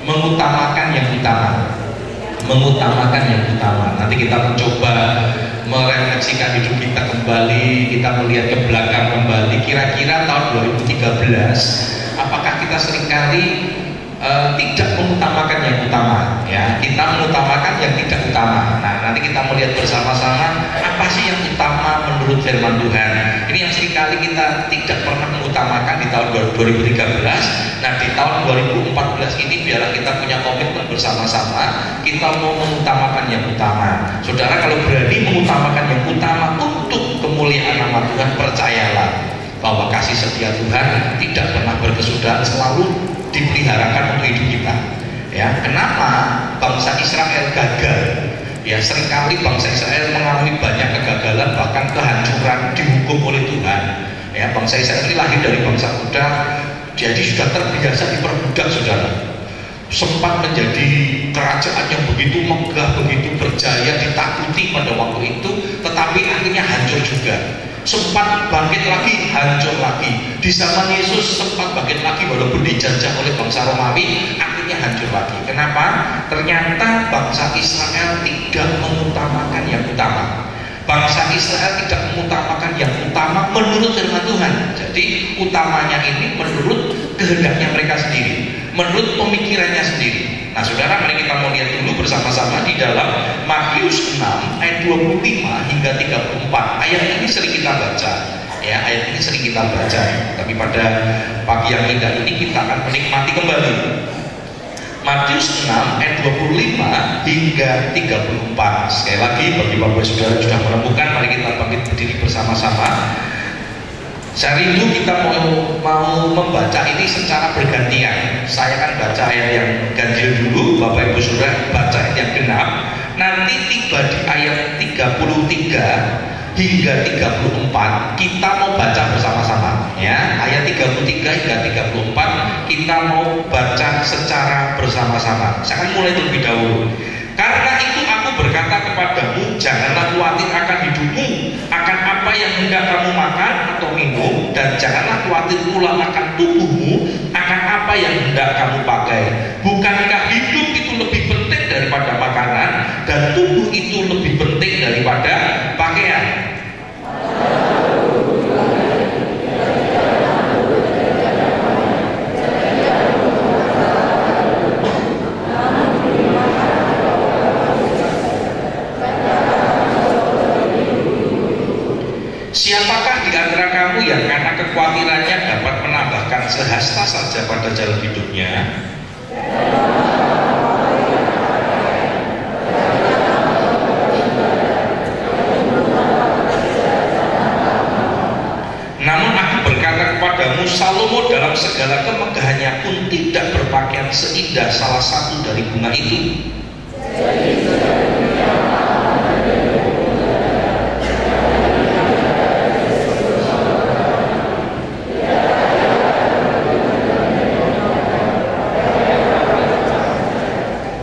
mengutamakan yang utama. Mengutamakan yang utama. Nanti kita mencoba merefleksikan hidup kita kembali, kita melihat ke belakang kembali. Kira-kira tahun 2013, apakah kita seringkali tidak mengutamakan yang utama? Ya, kita mengutamakan yang tidak utama. Nah, nanti kita melihat bersama-sama apa sih yang utama menurut firman Tuhan. Ini yang seringkali kita tidak pernah mengutamakan di tahun 2013. Nah, di tahun 2014 ini biarlah kita punya komitmen bersama-sama, kita mau mengutamakan yang utama. Saudara, kalau berani mengutamakan yang utama untuk kemuliaan nama Tuhan, percayalah bahwa kasih setia Tuhan tidak pernah berkesudahan, selalu dipeliharakan untuk hidup kita. Ya, kenapa bangsa Israel gagal? Ya, seringkali bangsa Israel mengalami banyak kegagalan, bahkan kehancuran, dihukum oleh Tuhan. Ya, bangsa Israel ini lahir dari bangsa kuda, jadi sudah terbiasa diperbudak, saudara. Sempat menjadi kerajaan yang begitu megah, begitu berjaya, ditakuti pada waktu itu, tetapi akhirnya hancur juga. Sempat bangkit lagi, hancur lagi. Di zaman Yesus sempat bangkit lagi walaupun dijajah oleh bangsa Romawi, akhirnya hancur lagi. Kenapa? Ternyata bangsa Israel tidak mengutamakan yang utama. Bangsa Israel tidak mengutamakan yang utama menurut firman Tuhan. Jadi utamanya ini menurut kehendaknya mereka sendiri, menurut pemikirannya sendiri. Nah, saudara, mari kita mau lihat dulu bersama-sama di dalam Matius 6 ayat 25 hingga 34. Ayat ini sering kita baca. Ya, ayat ini sering kita baca. Tapi pada pagi yang indah ini kita akan menikmati kembali. Matius 6 ayat 25 hingga 34. Sekali lagi, bagi Bapak Saudara sudah menemukan, mari kita bangkit berdiri bersama-sama. Saya rindu kita mau membaca ini secara bergantian. Saya akan baca ayat yang ganjil dulu, Bapak Ibu Saudara baca ayat yang genap. Nanti tiba di ayat 33 hingga 34 kita mau baca bersama-sama, ya. Ayat 33 hingga 34 kita mau baca secara bersama-sama. Saya akan mulai terlebih dahulu. Karena itu aku berkata kepadamu, janganlah khawatir akan hidupmu, akan apa yang hendak kamu makan atau minum, dan janganlah khawatir pula akan tubuhmu, akan apa yang hendak kamu pakai. Bukankah hidup itu lebih penting daripada makanan, dan tubuh itu lebih penting daripada pakaian? Siapakah di antara kamu yang karena kekhawatirannya dapat menambahkan sehasta saja pada jalan hidupnya? Namun aku berkata kepadamu, Salomo dalam segala kemegahannya pun tidak berpakaian seindah salah satu dari bunga itu.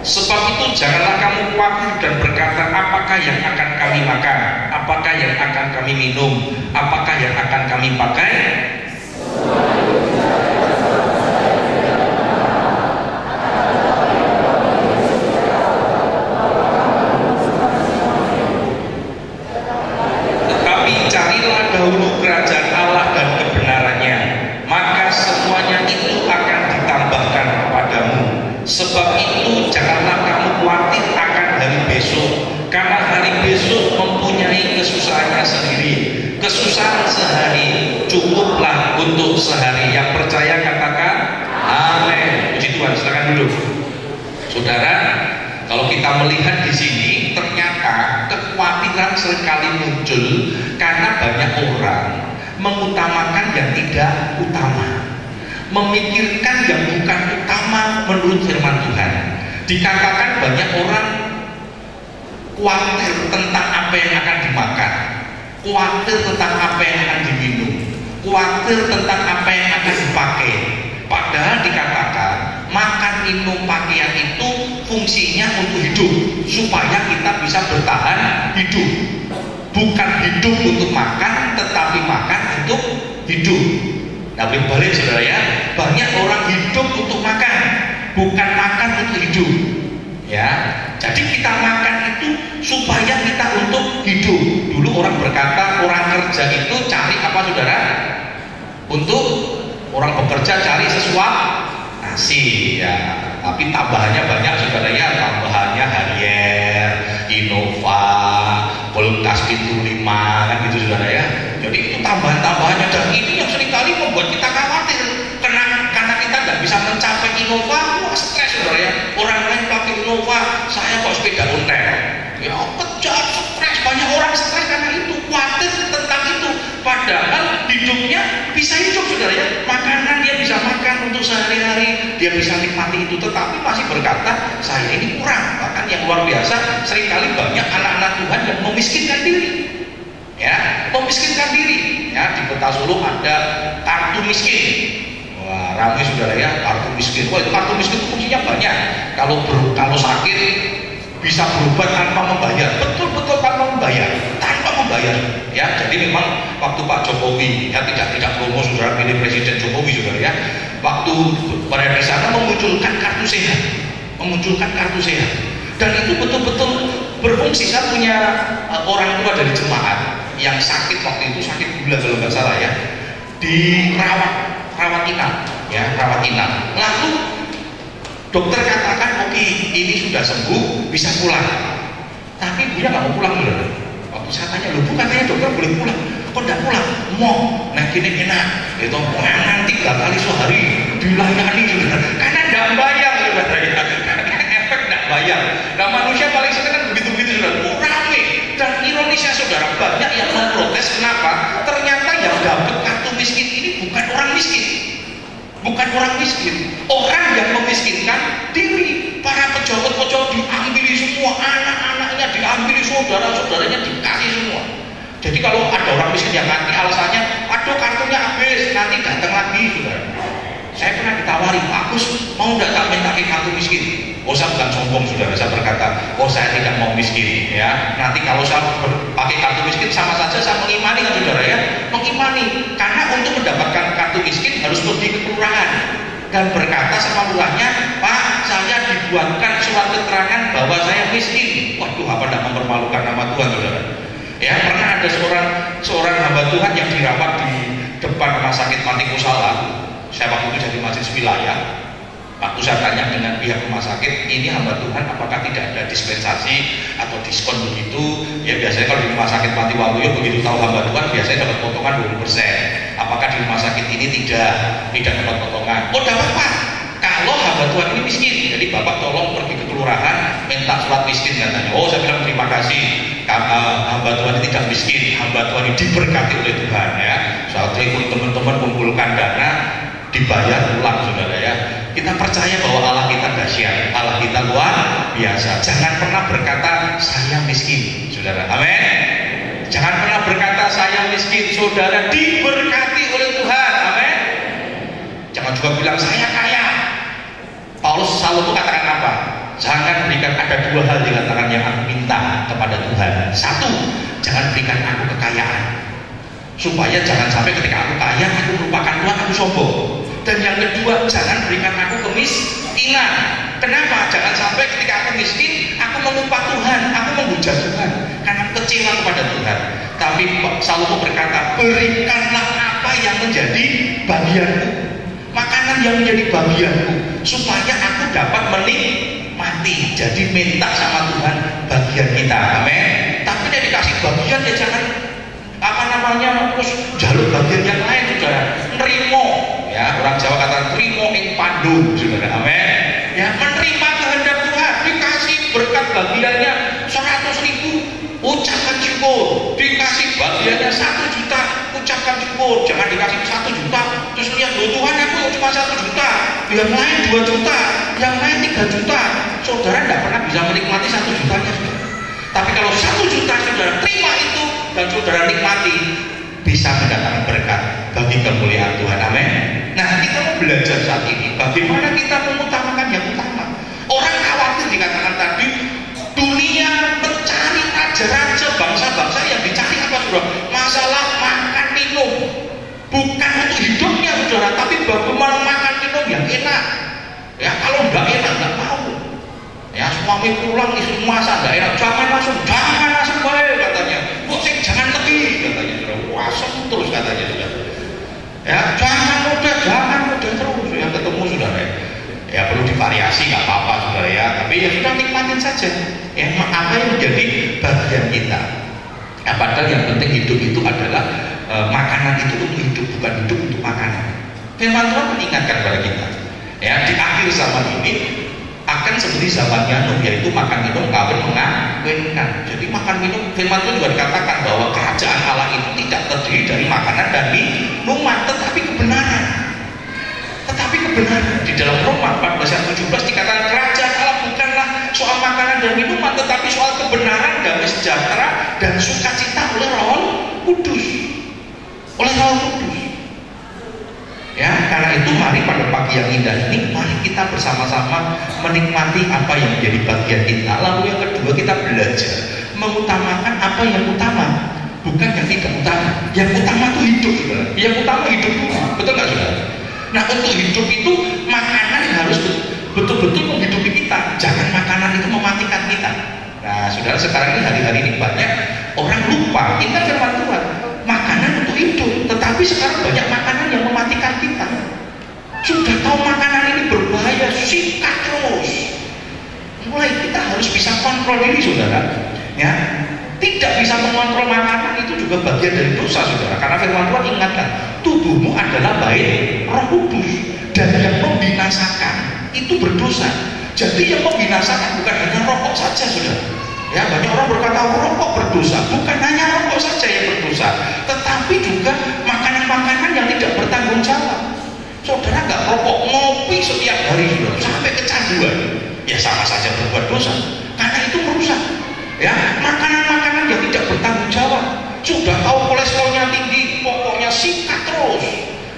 Sebab itu janganlah kamu khawatir dan berkata, apakah yang akan kami makan, apakah yang akan kami minum, apakah yang akan kami pakai? Tetapi carilah dahulu kerajaan Allah dan kebenarannya, maka semuanya itu akan ditambahkan kepadamu. Sebab itu janganlah kamu khawatir akan hari besok, karena hari besok mempunyai kesusahannya sendiri. Kesusahan sehari cukuplah untuk sehari. Yang percaya katakan amin. Puji Tuhan. Silakan dulu. Saudara, kalau kita melihat di sini, ternyata kekhawatiran seringkali muncul karena banyak orang mengutamakan yang tidak utama, memikirkan yang bukan utama menurut firman Tuhan. Dikatakan banyak orang khawatir tentang apa yang akan dimakan, khawatir tentang apa yang akan diminum, khawatir tentang apa yang akan dipakai. Padahal dikatakan makan, minum, pakaian itu fungsinya untuk hidup, supaya kita bisa bertahan hidup. Bukan hidup untuk makan, tetapi makan untuk hidup. Nah, balik saudara ya, banyak orang hidup untuk makan, bukan makan untuk hidup. Ya, jadi kita makan itu supaya kita untuk hidup. Dulu orang berkata orang kerja itu cari apa saudara? Untuk orang bekerja cari sesuatu nasi ya. Tapi tambahannya banyak saudara ya, tambahannya Harrier, Innova, Kulkas pintu 5 kan gitu saudara ya. Jadi itu tambahan-tambahannya, dan ini yang seringkali membuat kita khawatir karena kita nggak bisa mencapai Innova. Wah, stres saudara ya. Orang lain pakai Innova, saya kok sepeda ontel. Ya kerja stres, banyak orang stres karena itu, khawatir tentang itu. Padahal hidupnya bisa hidup saudara ya, makanan dia bisa makan untuk sehari-hari, dia bisa nikmati itu, tetapi masih berkata saya ini kurang. Bahkan yang luar biasa, seringkali banyak anak-anak Tuhan yang memiskinkan diri, ya, memiskinkan diri. Ya, di Kota Solo ada kartu miskin. Wah, ramai saudara ya, kartu miskin. Wah, itu kartu miskin itu fungsinya banyak. Kalau sakit bisa berobat tanpa membayar, betul-betul tanpa membayar, ya. Jadi memang waktu Pak Jokowi ya tidak promo saudara, pilih Presiden Jokowi saudara ya, waktu berada di sana memunculkan kartu sehat, dan itu betul-betul berfungsi. Saya punya orang tua dari jemaat yang sakit waktu itu, sakit gula kalau nggak salah ya, rawat inap. Lalu dokter katakan oke, ini sudah sembuh, bisa pulang. Tapi ibunya nggak mau pulang dulu. Waktu saya tanya, loh Bu, katanya dokter boleh pulang, kok nggak pulang? Mau, nah gini enak, itu nanti 3 kali sehari dilayani juga, karena nggak bayar saudara ya, karena efek nggak bayar. Nah manusia paling senang kan begitu-begitu saudara, rame. Dan ironisnya saudara, banyak yang memprotes. Kenapa? Ternyata yang dapat kartu miskin ini bukan orang miskin, orang yang memiskinkan diri. Para pejabat-pejabat diambil semua, anak-anaknya diambil, saudara-saudaranya dikasih semua. Jadi kalau ada orang miskin yang nanti alasannya, aduh kartunya habis, nanti datang lagi saudara. Saya pernah ditawari, Pak Agus mau nggak tak minta kartu miskin? Oh, saya bukan sombong saudara, saya berkata, oh saya tidak mau miskin ya. Nanti kalau saya pakai kartu miskin sama saja saya mengimani kan saudara ya, mengimani. Karena untuk mendapatkan kartu miskin harus pergi ke kelurahan dan berkata sama lurahnya, Pak saya dibuatkan surat keterangan bahwa saya miskin. Waduh, apa tidak mempermalukan nama Tuhan saudara? Ya, pernah ada seorang hamba Tuhan yang dirawat di depan rumah sakit Mati Kusala. Saya waktu itu jadi majelis wilayah. Waktu saya tanya dengan pihak rumah sakit, ini hamba Tuhan apakah tidak ada dispensasi atau diskon begitu? Ya biasanya kalau di rumah sakit Mati Waluyo begitu tahu hamba Tuhan biasanya dapat potongan 20%. Apakah di rumah sakit ini tidak dapat potongan? Oh dapat Pak. Kalau hamba Tuhan ini miskin, jadi Bapak tolong pergi ke kelurahan minta surat miskin katanya. Oh saya bilang terima kasih, hamba Tuhan ini tidak miskin, hamba Tuhan ini diberkati oleh Tuhan ya. Saya telepon teman-teman kumpulkan dana, dibayar ulang saudara ya. Kita percaya bahwa Allah kita dahsyat, Allah kita luar biasa. Jangan pernah berkata saya miskin saudara, amin. Jangan pernah berkata saya miskin, saudara diberkati oleh Tuhan, amin. Jangan juga bilang saya kaya. Paulus selalu katakan apa? Jangan berikan, ada 2 hal dikatakan yang aku minta kepada Tuhan. 1, jangan berikan aku kekayaan, supaya jangan sampai ketika aku kaya aku melupakan Tuhan, aku sombong. Dan yang kedua, jangan berikan aku kemiskinan. Kenapa? Jangan sampai ketika aku miskin aku melupa Tuhan, aku memuja Tuhan karena kecewa kepada Tuhan. Tapi Salomo berkata, berikanlah apa yang menjadi bagianku, makanan yang menjadi bagianku, supaya aku dapat menikmati. Jadi minta sama Tuhan bagian kita, amin. Tapi dia dikasih bagian ya jangan terus jalur bagian yang lain saudara. Nerimo ya, orang Jawa kata nerimo ing pandu saudara, amin. Ya menerima kehendak Tuhan, dikasih berkat bagiannya 100.000, ucapkan syukur. Dikasih bagiannya 1 juta, ucapkan syukur. Jangan dikasih 1 juta terus lihat, loh Tuhan aku cuma 1 juta, yang lain 2 juta, yang lain 3 juta. Saudara tidak pernah bisa menikmati 1 jutanya saudara. Tapi kalau 1 juta saudara terima itu dan saudara nikmati, bisa mendatangkan berkat bagi kemuliaan Tuhan, amin. Nah kita mau belajar saat ini bagaimana kita mengutamakan yang utama. Orang khawatir dikatakan tadi, dunia mencari raja-raja, bangsa-bangsa yang dicari apa saudara? Masalah makan minum, bukan untuk hidupnya saudara, tapi bagaimana makan minum yang enak. Ya kalau nggak suami pulang istri masak nggak enak, jangan langsung baik katanya, kok sih jangan lebih katanya, wah terus katanya sudah. Ya jangan mudah terus yang ketemu sudah ya perlu divariasi nggak apa-apa sudah ya, tapi ya sudah nikmatin saja ya apa yang menjadi bagian kita. Nah, padahal yang penting hidup itu adalah makanan itu untuk hidup, bukan hidup untuk makanan. Firman Tuhan mengingatkan kepada kita ya, di akhir zaman ini akan seperti zamannya Nuh, yaitu makan minum kawin mengawinkan. Jadi makan minum, firman Tuhan juga dikatakan bahwa kerajaan Allah itu tidak terdiri dari makanan dan minuman, tetapi kebenaran. Di dalam Roma 14 ayat 17 dikatakan kerajaan Allah bukanlah soal makanan dan minuman, tetapi soal kebenaran, damai sejahtera dan sukacita oleh Roh Kudus. Ya, karena itu mari pada pagi yang indah ini, mari kita bersama-sama menikmati apa yang menjadi bagian kita. Lalu yang kedua, kita belajar mengutamakan apa yang utama, bukan yang tidak utama. Yang utama itu hidup, saudara. Yang utama hidup dulu, betul nggak saudara? Nah, untuk hidup itu makanan harus betul-betul menghidupi kita. Jangan makanan itu mematikan kita. Nah, saudara, sekarang ini hari-hari ini banyak orang lupa. Ingat firman Tuhan, makanan untuk hidup, tetapi sekarang banyak makanan yang mematikan kita. Sudah tahu makanan ini berbahaya, sikat terus. Mulai kita harus bisa kontrol diri, saudara. Ya, tidak bisa mengontrol makanan itu juga bagian dari dosa, saudara. Karena firman Tuhan ingatkan, tubuhmu adalah bait Roh Kudus, dan yang membinasakan itu berdosa. Jadi yang membinasakan bukan hanya rokok saja, saudara. Ya, banyak orang berkata rokok berdosa, bukan hanya rokok saja yang berdosa, tetapi juga makanan-makanan yang tidak bertanggung jawab. Saudara nggak rokok, ngopi setiap hari saudara, sampai kecanduan, ya sama saja berbuat dosa, karena itu merusak. Ya, makanan-makanan yang tidak bertanggung jawab, sudah tahu kolesterolnya tinggi, pokoknya sikat terus.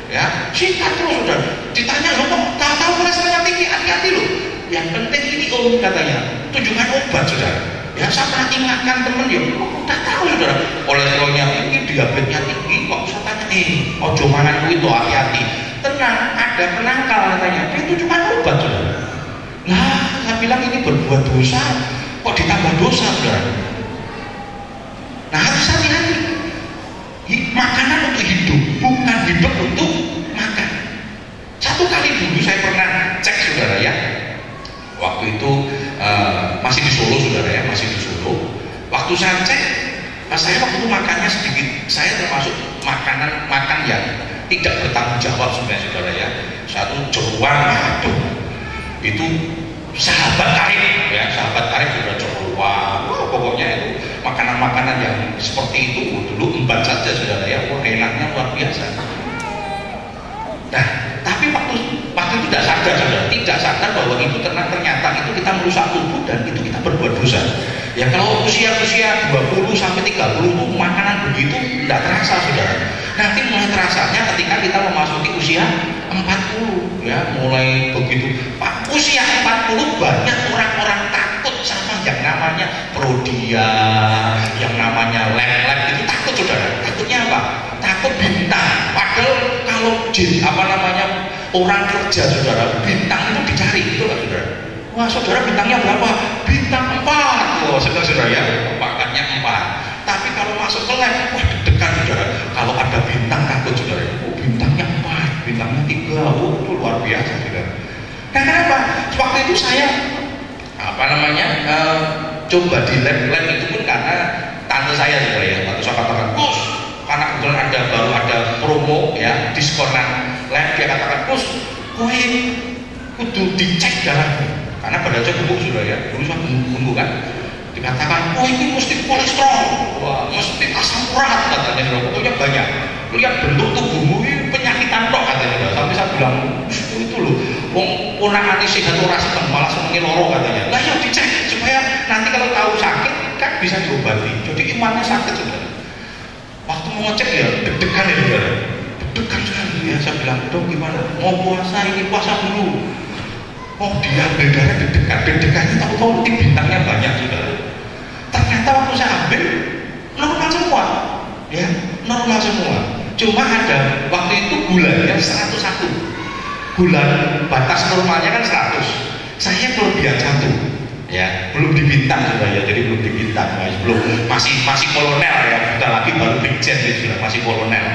Ya, sikat terus saudara. Ditanya, lo kok tahu kolesterolnya tinggi, hati-hati lo. Yang penting ini katanya, tunjukkan obat, saudara. Ya, saya pernah ingatkan temen ya, udah tahu saudara, kolesterolnya tinggi, diabetesnya tinggi, kok saya tanya, ojo mangan itu hati-hati. Tenang, ada penangkal katanya, dia tunjukkan obat, saudara. Nah, saya bilang ini berbuat dosa, kok ditambah dosa, saudara. Nah, harus hati-hati. Makanan untuk hidup, bukan hidup untuk makan. Satu kali dulu saya pernah cek, saudara ya. Waktu itu masih di Solo, saudara ya, masih di Solo. Waktu saya cek, saya waktu itu makannya sedikit. Saya termasuk makan yang tidak bertanggung jawab sebenarnya, saudara ya. Satu jeruan, aduh, itu sahabat karib ya, sahabat karib sudah jeruan. Pokoknya itu makanan-makanan yang seperti itu dulu embat saja, saudara ya. Enaknya luar biasa. Nah, tapi waktu itu tidak sadar, saudara, tidak sadar bahwa itu ternyata itu kita merusak tubuh dan itu kita berbuat dosa. Ya, kalau usia 20 sampai 30 itu makanan begitu tidak terasa, saudara. Nanti mulai terasanya ketika kita memasuki usia 40 ya, mulai begitu. Pak, usia 40 banyak orang-orang takut sama yang namanya prodia, yang namanya lab-lab itu takut, saudara. Takutnya apa? Takut bintang. Padahal kalau orang kerja, saudara, bintang itu dicari, itu lah, saudara. Wah, saudara, bintangnya berapa? Bintang 4. Loh, saudara ya, pangkatnya 4. Tapi kalau masuk ke lab, wah, deg-degan, saudara. Kalau ada bintang takut, saudara. Oh, bintangnya 4, bintangnya 3. Oh, itu luar biasa, saudara. Nah, kenapa? Waktu itu saya coba di lab itu pun karena tante saya, saudara ya. Waktu saya katakan, Gus, karena kebetulan baru ada promo ya, diskonan lab, dia katakan, Gus, kowe kudu dicek darahmu. Karena pada saya gemuk, sudah ya, dulu saya gemuk kan, dikatakan, ini mesti kolesterol, wah, mesti asam urat, katanya, pokoknya banyak. Lihat bentuk tubuhmu ini penyakitan tok, katanya. Sampai saya bilang, itu loh, ponakane sehat ora seneng, malah senengin loro, katanya. Lah ya dicek supaya nanti kalau tahu sakit kan bisa diobati. Jadi imannya sakit, saudara. Waktu mau ngecek ya deg-degan ya, saudara. Deg-degan sekali ya, saya bilang, dok gimana? Mau puasa ini, puasa dulu. Oh, dia darah deg-degannya, tahu-tahu nanti bintangnya banyak, saudara. Ternyata waktu saya ambil normal semua, ya, normal semua. Cuma ada waktu itu gulanya 101. Gula batas normalnya kan 100. Saya kelebihan 1. Ya, belum dibintang sudah ya, jadi belum dibintang, belum masih kolonel ya, udah lagi baru brigjen sudah masih kolonel.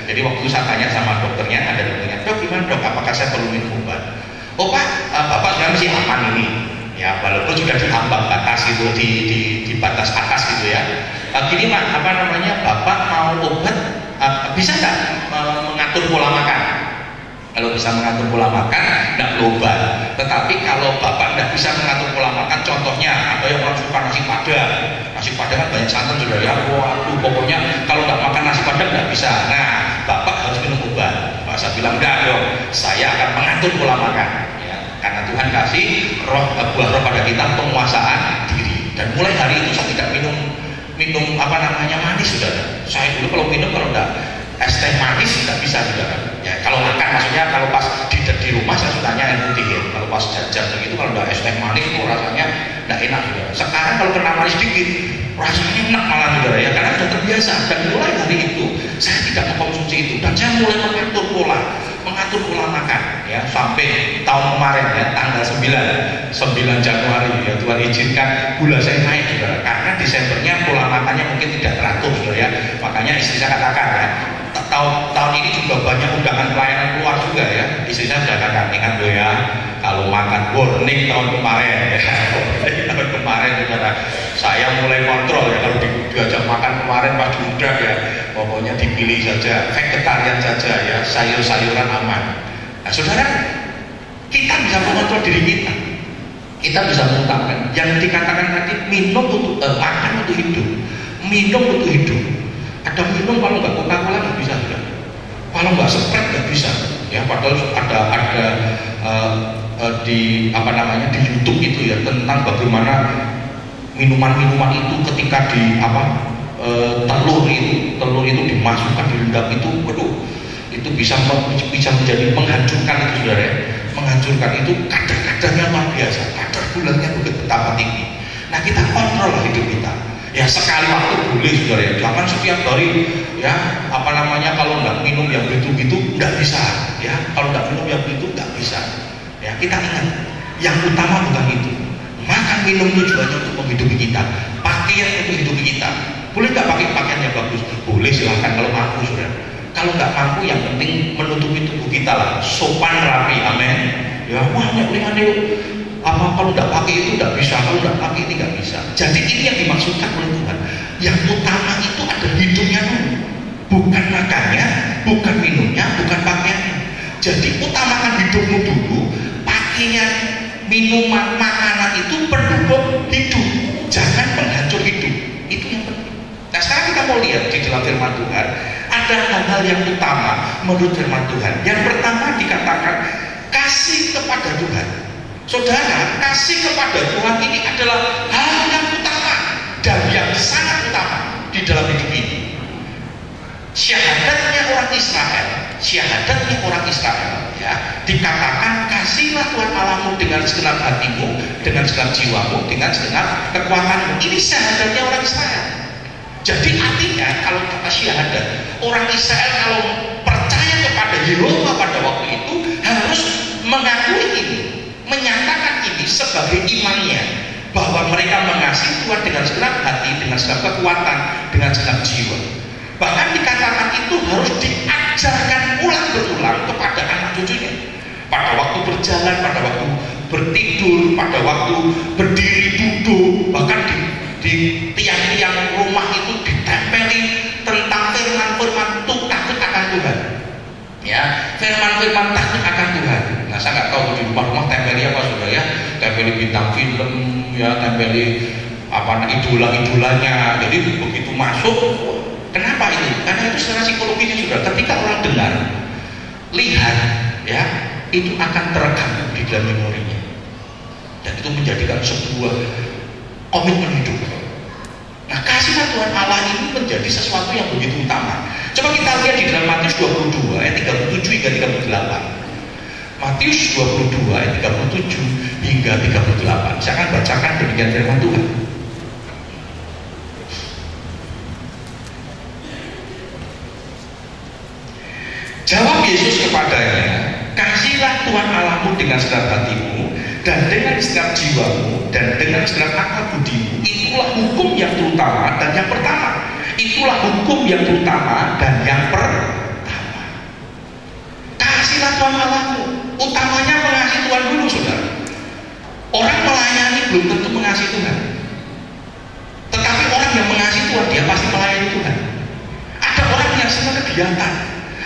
Jadi waktu itu saya tanya sama dokternya, ada dokternya, dok gimana dok, apakah saya perlu minum obat? Oh pak, bapak sudah masih aman ini, ya walaupun sudah di ambang batas itu di batas atas gitu ya. Gini mak, apa namanya, bapak mau obat, bisa nggak mengatur pola makan? Kalau bisa mengatur pola makan, tidak perlu obat. Tetapi kalau bapak tidak bisa mengatur pola makan, contohnya ada yang orang suka nasi padang kan banyak santan sudah ya. Waduh, pokoknya kalau nggak makan nasi padang nggak bisa. Nah, bapak harus minum obat. Saya bilang enggak dong, saya akan mengatur pola makan. Ya, karena Tuhan kasih buah roh pada kita, penguasaan diri. Dan mulai hari itu saya tidak minum apa namanya manis sudah. Saya dulu kalau minum kalau enggak es teh manis tidak bisa saudara. Ya kalau makan maksudnya kalau pas di rumah saya sukanya air putih ya. Kalau pas jajan begitu kalau udah es teh manis itu rasanya tidak enak saudara. Sekarang kalau kena manis sedikit rasanya enak malah saudara ya, karena sudah terbiasa. Dan mulai hari itu saya tidak mengkonsumsi itu dan saya mulai mengatur pola makan ya, sampai tahun kemarin ya tanggal 9 Januari ya Tuhan izinkan gula saya naik saudara, karena Desembernya pola makannya mungkin tidak teratur saudara ya. Makanya istri saya katakan ya, tahun ini juga banyak undangan pelayanan keluar juga ya. Istri saya sudah katakan, ingat loh ya, kalau makan warning tahun kemarin ya, tahun kemarin saudara, saya mulai kontrol ya. Kalau diajak makan kemarin pas diundang ya, pokoknya dipilih saja, vegetarian saja ya, sayur-sayuran aman. Nah saudara, kita bisa mengontrol diri kita. Kita bisa mengutamakan yang dikatakan tadi, minum untuk makan untuk hidup, minum untuk hidup. Ada minum kalau nggak Coca-Cola nggak bisa juga, kalau nggak Sprite nggak bisa ya. Padahal ada di apa namanya di YouTube itu ya tentang bagaimana minuman itu ketika di telur itu dimasukkan direndam itu, waduh, itu bisa menjadi menghancurkan itu saudara ya. Menghancurkan itu kadar-kadarnya luar biasa, kadar gulanya betapa tinggi. Nah kita kontrol hidup kita. Ya sekali waktu boleh saudara ya, jangan setiap hari ya, apa namanya, kalau nggak minum yang begitu nggak bisa ya, kalau nggak minum yang begitu nggak bisa ya. Kita ingat yang utama bukan itu. Makan minum tujuannya untuk menghidupi kita, pakaian untuk hidupi kita. Boleh nggak pakai pakaian yang bagus? Boleh, silahkan kalau mampu saudara. Kalau nggak mampu yang penting menutupi tubuh kita lah, sopan rapi, amin ya. Wah kalau nggak pakai itu nggak bisa, kalau nggak pakai ini nggak bisa. Jadi ini yang dimaksudkan oleh Tuhan. Yang utama itu ada hidupnya dulu, bukan makannya, bukan minumnya, bukan pakaiannya. Jadi utamakan hidupmu dulu, pakaian, minuman, makanan itu pendukung hidup, jangan penghancur hidup. Itu yang penting. Nah sekarang kita mau lihat di dalam firman Tuhan, ada hal-hal yang utama menurut firman Tuhan. Yang pertama dikatakan kasih kepada Tuhan. Saudara, kasih kepada Tuhan ini adalah hal yang utama dan yang sangat utama di dalam hidup ini. Syahadatnya orang Israel ya, dikatakan kasihlah Tuhan Allahmu dengan segenap hatimu, dengan segenap jiwamu, dengan segenap kekuatanmu. Ini syahadatnya orang Israel. Jadi artinya kalau kata syahadat, orang Israel kalau percaya kepada Yehova pada waktu itu harus mengakui ini, menyatakan ini sebagai imannya, bahwa mereka mengasihi Tuhan dengan segenap hati, dengan segenap kekuatan, dengan segenap jiwa. Bahkan dikatakan itu harus diajarkan ulang berulang kepada anak cucunya. Pada waktu berjalan, pada waktu bertidur, pada waktu berdiri duduk, bahkan di tiang-tiang rumah itu ditempeli tentang firman-firman takut akan Tuhan. Ya, firman-firman takut akan Tuhan. Nah, saya nggak tahu di rumah-rumah tempeli apa sudah ya, tempeli bintang film, ya, tempeli idola-idolanya. Jadi begitu masuk, kenapa itu? Karena itu secara psikologisnya sudah, ketika orang dengar, lihat, ya, itu akan terekam di dalam memorinya, dan itu menjadikan sebuah komitmen hidup. Nah, kasihlah Tuhan Allah ini menjadi sesuatu yang begitu utama. Coba kita lihat di dalam Matius 22 ayat 37 hingga 38. Matius 22 ayat 37 hingga 38. Saya akan bacakan demikian firman Tuhan. Jawab Yesus kepadanya, kasihlah Tuhan Allahmu dengan segenap hatimu, dan dengan segenap jiwamu dan dengan segenap akal budimu. Itulah hukum yang terutama dan yang pertama. Itulah hukum yang terutama dan yang pertama. Kasihlah Tuhan Allahmu. Utamanya mengasihi Tuhan dulu, saudara. Orang melayani belum tentu mengasihi Tuhan. Tetapi orang yang mengasihi Tuhan, dia pasti melayani Tuhan. Ada orang yang senang kegiatan,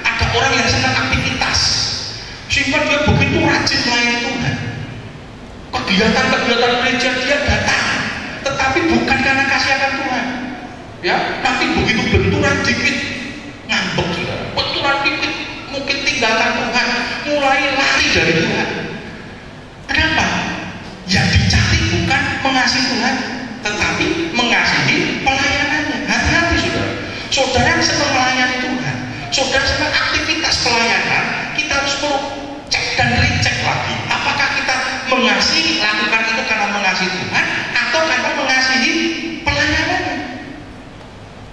ada orang yang senang aktivitas, sehingga dia begitu rajin melayani Tuhan. Kegiatan-kegiatan gereja dia datang, tetapi bukan karena kasih akan Tuhan. Ya, tapi begitu benturan dikit ngambek, saudara. Benturan dikit mungkin tinggalkan Tuhan, mulai lari dari Tuhan. Kenapa? Yang dicari bukan mengasihi Tuhan, tetapi mengasihi pelayanannya. Hati-hati, saudara. Saudara yang senang melayani Tuhan, saudara senang aktivitas pelayanan, kita harus perlu cek dan recheck lagi. Apakah kita mengasihi, lakukan itu karena mengasihi Tuhan atau karena mengasihi pelayanannya?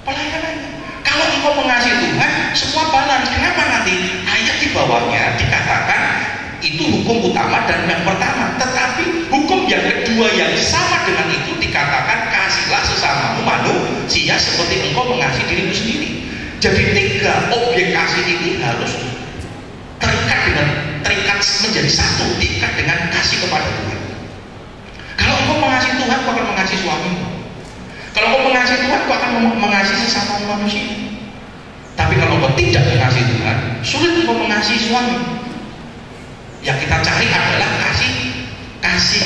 Pelayanannya. Kalau engkau mengasihi Tuhan, semua balance. Kenapa nanti ayat di bawahnya dikatakan itu hukum utama dan yang pertama, tetapi hukum yang kedua yang sama dengan itu dikatakan kasihlah sesamamu manusia seperti engkau mengasihi dirimu sendiri. Jadi tiga objek kasih ini harus terikat menjadi satu, terikat dengan kasih kepada Tuhan. Kalau engkau mengasihi Tuhan, kau akan mengasihi suamimu. Kalau engkau mengasihi Tuhan, kau akan mengasihi sesama manusia. Tapi kalau engkau tidak mengasihi Tuhan, sulit engkau mengasihi suami. Yang kita cari adalah kasih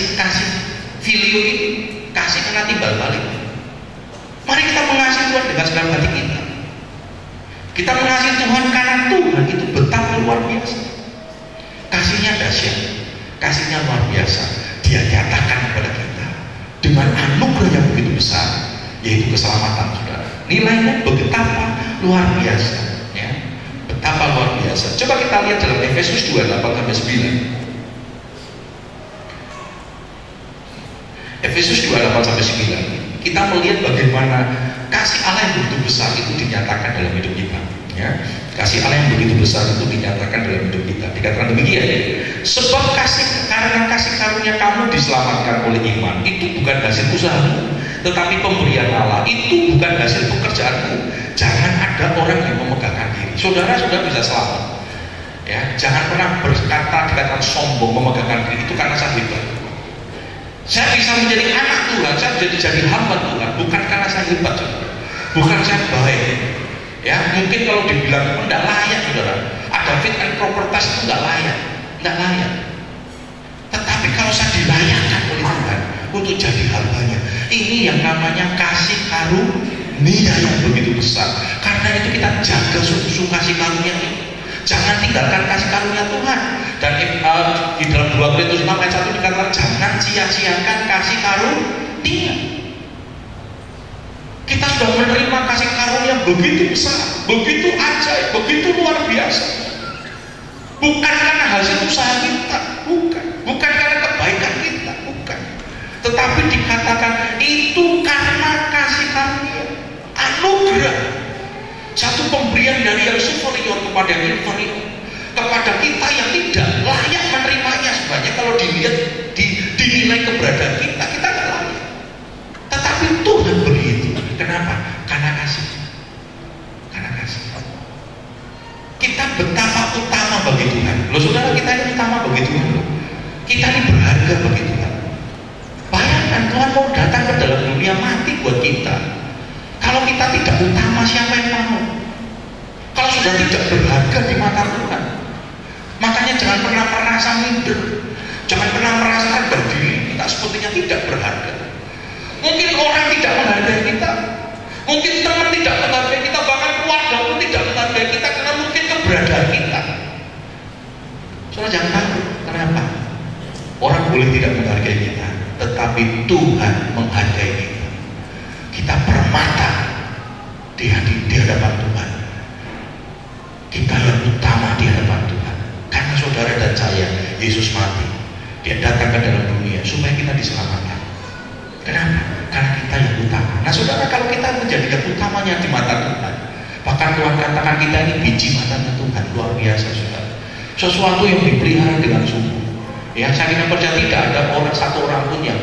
filio ini, kasih karena timbal balik. Mari kita mengasihi Tuhan dengan segenap hati kita. Kita mengasihi Tuhan karena Tuhan itu betapa luar biasa. Kasihnya dahsyat, kasihnya luar biasa. Dia nyatakan kepada kita dengan anugerah yang begitu besar, yaitu keselamatan, saudara. Nilainya betapa luar biasa, ya. Betapa luar biasa. Coba kita lihat dalam Efesus 2:8-9. Efesus 2:8-9. Kita melihat bagaimana kasih Allah yang begitu besar itu dinyatakan dalam hidup kita, ya. Kasih Allah yang begitu besar itu dinyatakan dalam hidup kita. Dikatakan demikian, ya. Sebab karena kasih karunia kamu diselamatkan oleh iman. Itu bukan hasil usahamu, tetapi pemberian Allah. Itu bukan hasil pekerjaanmu. Jangan ada orang yang memegahkan diri. Saudara-saudara bisa selamat, ya. Jangan pernah dikatakan sombong, memegahkan diri itu karena saya hebat. Saya bisa menjadi anak Tuhan, saya jadi hamba Tuhan, bukan karena saya hebat, saudara. Bukan saya baik, ya. Mungkin kalau dibilang tidak layak, saudara, ada fit and proper test itu tidak layak. Tetapi kalau saya dilayakkan oleh Tuhan untuk jadi hambanya, ini yang namanya kasih karunia yang begitu besar. Karena itu kita jaga sungguh-sungguh kasih karunia ini. Jangan tinggalkan kasih karunia Tuhan. Dan di dalam 2 Korintus 6 ayat 1 dikatakan jangan sia-siakan kasih karunia. Kita sudah menerima kasih karunia begitu besar, begitu ajaib, begitu luar biasa. Bukan karena hasil usaha kita, bukan karena kebaikan kita, bukan. Tetapi dikatakan itu karena kasih karunia, anugerah. Satu pemberian dari yang superior kepada yang inferior, kepada kita yang tidak layak menerimanya. Sebenarnya kalau dilihat dinilai keberadaan kita nggak layak. Tetapi Tuhan beri itu. Kenapa? Karena kasih. Kita betapa utama bagi Tuhan. Loh, saudara, kita ini utama bagi Tuhan. Kita ini berharga bagi Tuhan. Bayangkan Tuhan mau datang ke dalam dunia mati buat kita. Kalau kita tidak utama, siapa yang mau? Kalau sudah tidak berharga di mata Tuhan, makanya jangan pernah merasa minder, jangan pernah merasakan bahwa diri kita sepertinya tidak berharga. Mungkin orang tidak menghargai kita, mungkin teman tidak menghargai kita, bahkan keluarga pun tidak menghargai kita karena mungkin keberadaan kita. Soalnya jangan takut. Kenapa? Orang boleh tidak menghargai kita, tetapi Tuhan menghargai kita. Kita permata di hadapan Tuhan. Kita yang utama di hadapan Tuhan. Karena saudara dan saya, Yesus mati. Dia datang ke dalam dunia supaya kita diselamatkan. Kenapa? Karena kita yang utama. Nah, saudara, kalau kita menjadi yang utamanya di mata Tuhan, bahkan Tuhan katakan kita ini biji matanya Tuhan. Luar biasa, saudara. Sesuatu yang dipelihara dengan sungguh. Ya, sakinah percaya tidak ada satu orang pun yang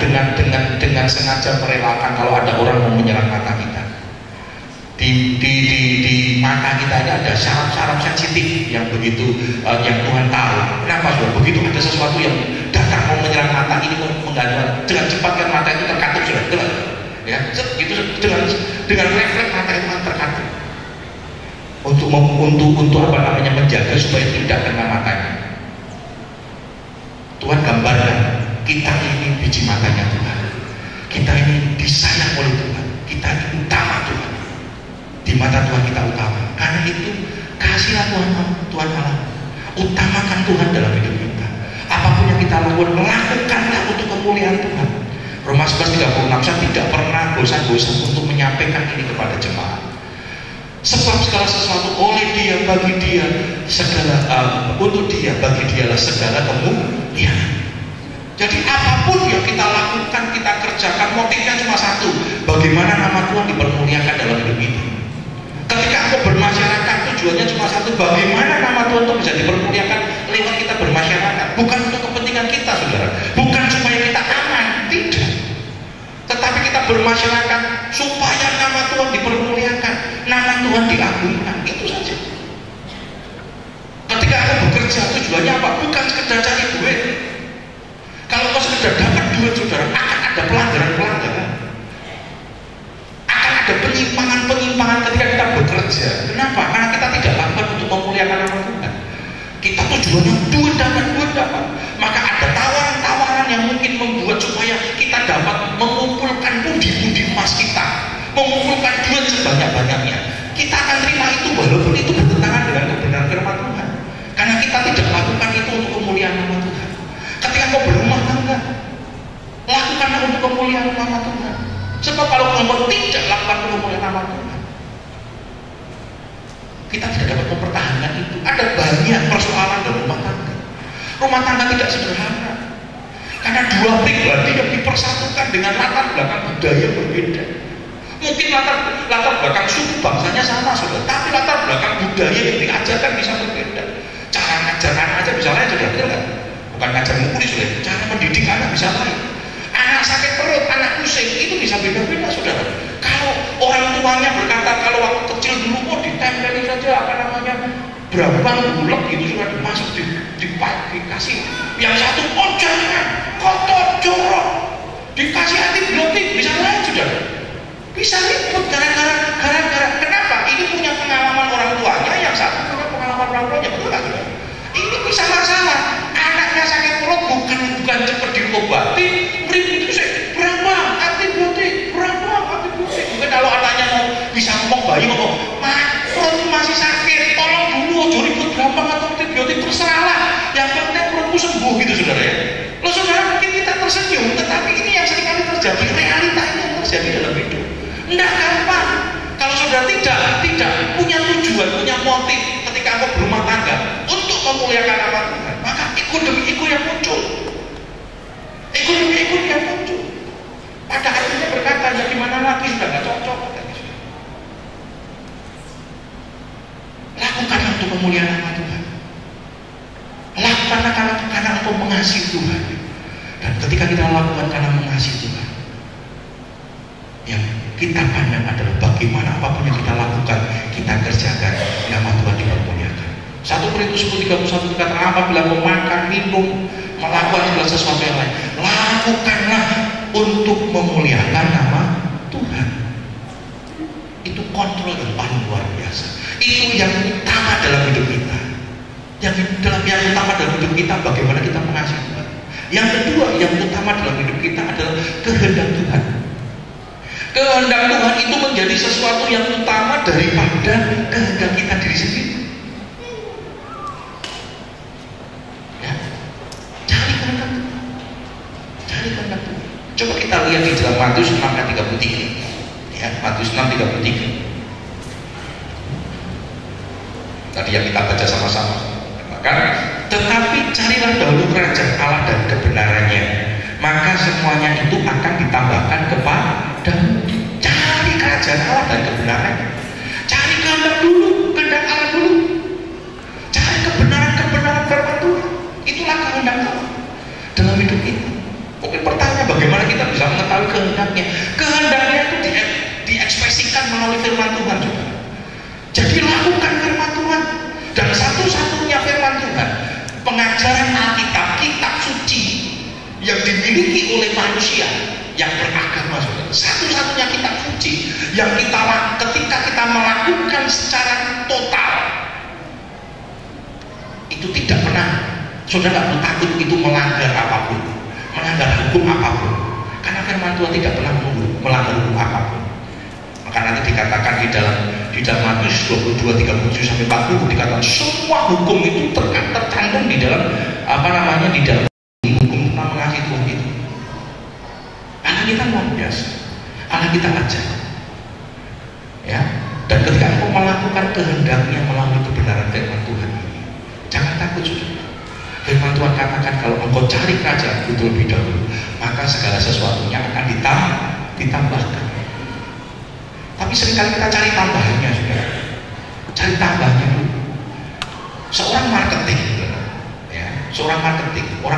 dengan sengaja merelakan kalau ada orang mau menyerang mata kita. Di mata kita ini ada saraf-saraf sensitif yang begitu yang Tuhan tahu. Kenapa sudah begitu ada sesuatu yang datang mau menyerang mata ini mengganggu dengan cepat kan mata itu terkatup sudah dengan ya gitu dengan refleks mata itu kan terkatup untuk apa namanya menjaga supaya tidak kena matanya. Tuhan gambarkan kita ini biji matanya Tuhan, kita ini disayang oleh Tuhan, kita ini utama Tuhan. Di mata Tuhan kita utama. Karena itu kasihlah Tuhan Allah. Utamakan Tuhan dalam hidup kita. Apapun yang kita lakukan, lakukanlah untuk kemuliaan Tuhan. Roma 11:36, saya tidak pernah bosan-bosan untuk menyampaikan ini kepada jemaat. Sebab segala sesuatu oleh Dia, bagi Dia, untuk Dia, bagi Dialah segala kemuliaan. Jadi apapun yang kita lakukan, kita kerjakan, motifnya cuma satu. Bagaimana nama Tuhan dipermuliakan dalam hidup ini. Ketika aku bermasyarakat tujuannya cuma satu, bagaimana nama Tuhan itu bisa dipermuliakan lewat kita bermasyarakat, bukan untuk kepentingan kita saudara, bukan supaya kita aman, tidak, tetapi kita bermasyarakat supaya nama Tuhan dipermuliakan, nama Tuhan diagungkan, itu saja. Ketika aku bekerja tujuannya apa? Bukan sekedar cari duit. Kalau kau sekedar dapat duit saudara, akan ada pelanggaran-pelanggaran, penyimpangan ketika kita bekerja. Kenapa? Karena kita tidak lakukan untuk memuliakan nama Tuhan. Kita tujuannya duit dapat. Maka ada tawaran-tawaran yang mungkin membuat supaya kita dapat mengumpulkan pundi-pundi emas kita, mengumpulkan duit sebanyak-banyaknya. Kita akan terima itu walaupun itu bertentangan dengan kebenaran firman Tuhan. Karena kita tidak lakukan itu untuk kemuliaan nama Tuhan. Ketika kau berumah tangga, lakukanlah untuk kemuliaan nama Tuhan. Sebab kalau engkau tidak lakukan kemuliaan nama Tuhan, kita tidak dapat mempertahankan itu. Ada banyak persoalan dalam rumah tangga. Rumah tangga tidak sederhana. Karena dua pribadi yang dipersatukan dengan latar belakang budaya berbeda. Mungkin latar belakang suku bangsanya sama, saudara, tapi latar belakang budaya yang diajarkan bisa berbeda. Cara ngajar anak aja bisa lain, saudara, bukan ngajar mukuli, saudara. Cara mendidik anak bisa lain. Anak sakit perut, anak pusing, itu bisa beda-beda saudara. Kalau orang tuanya berkata kalau waktu kecil dulu kok ditempelin saja apa namanya berambang bulat gitu sudah dimasuk dikasih. Yang satu oh jangan kotor jorok dikasih antibiotik bisa lain saudara. Bisa ribut gara-gara kenapa? Ini punya pengalaman orang tuanya, yang satu punya pengalaman orang tuanya, betul nggak saudara? Ini bisa masalah. Anaknya sakit perut bukan cepat diobati, ribut itu berapa antibiotik. Mungkin kalau anaknya mau bisa ngomong bayi ngomong, perut masih sakit, tolong dulu, jangan ribut berapa antibiotik, terserahlah. Yang penting perutku sembuh gitu saudara ya. Loh saudara, mungkin kita tersenyum, tetapi ini yang seringkali terjadi, realita ini yang terjadi dalam hidup. Tidak gampang. Kalau saudara tidak punya tujuan, punya motif ketika aku berumah tangga untuk memuliakan nama Tuhan, maka ikut demi ikut yang muncul. Ikut demi ikut yang muncul. Pada akhirnya berkata, ya gimana lagi, sudah gak cocok. Lakukan untuk memuliakan nama Tuhan. Lakukanlah karena untuk mengasihi Tuhan. Dan ketika kita lakukan karena mengasihi Tuhan, yang kita pandang adalah bagaimana apapun yang kita lakukan, kita kerjakan, nama Tuhan dipermuliakan. 1 Korintus 10:31 dikatakan, apabila mau makan, minum, melakukan segala sesuatu yang lain, lakukanlah untuk memuliakan nama Tuhan. Itu kontrol yang paling luar biasa. Itu yang utama dalam hidup kita. Yang utama dalam hidup kita bagaimana kita mengasihi Tuhan. Yang kedua, yang utama dalam hidup kita adalah kehendak Tuhan. Kehendak Tuhan itu menjadi sesuatu yang utama daripada kehendak kita diri sendiri. Ya, cari kehendak Tuhan. Cari kehendak Tuhan. Coba kita lihat di dalam Matius 6:33. Ya, Matius 6:33. Tadi yang kita baca sama-sama. Kan? Tetapi carilah dahulu kerajaan Allah dan kebenarannya, maka semuanya itu akan ditambahkan kepadamu. Cari kerajaan Allah dan kebenarannya. Cari kehendak dulu, kehendak Allah dulu. Cari kebenaran firman Tuhan. Itulah kehendak Allah. kita. Mungkin pertanyaan bagaimana kita bisa mengetahui kehendaknya? Kehendaknya itu diekspresikan melalui firman Tuhan juga. Jadi lakukan firman Tuhan. Dan satu-satunya firman Tuhan, pengajaran Alkitab, kitab suci yang dimiliki oleh manusia yang beragama, saudara. Satu-satunya kitab suci yang ketika kita melakukan secara total, itu tidak pernah, saudara nggak perlu takut itu melanggar apapun, melanggar hukum apapun, karena firman Tuhan tidak pernah melanggar hukum apapun. Maka nanti dikatakan di dalam Matius 22:37-40 dikatakan semua hukum itu tercantum di dalam di dalam hukum tentang mengasihi Tuhan itu. Allah kita luar biasa, Allah kita ajar, ya. Dan ketika engkau melakukan kehendaknya melalui kebenaran firman Tuhan ini, jangan takut, saudara. Firman Tuhan katakan kalau engkau cari kerajaan itu lebih dahulu, maka segala sesuatunya akan ditambahkan. Tapi seringkali kita cari tambahannya, saudara. Cari tambahnya dulu. Seorang marketing, ya, orang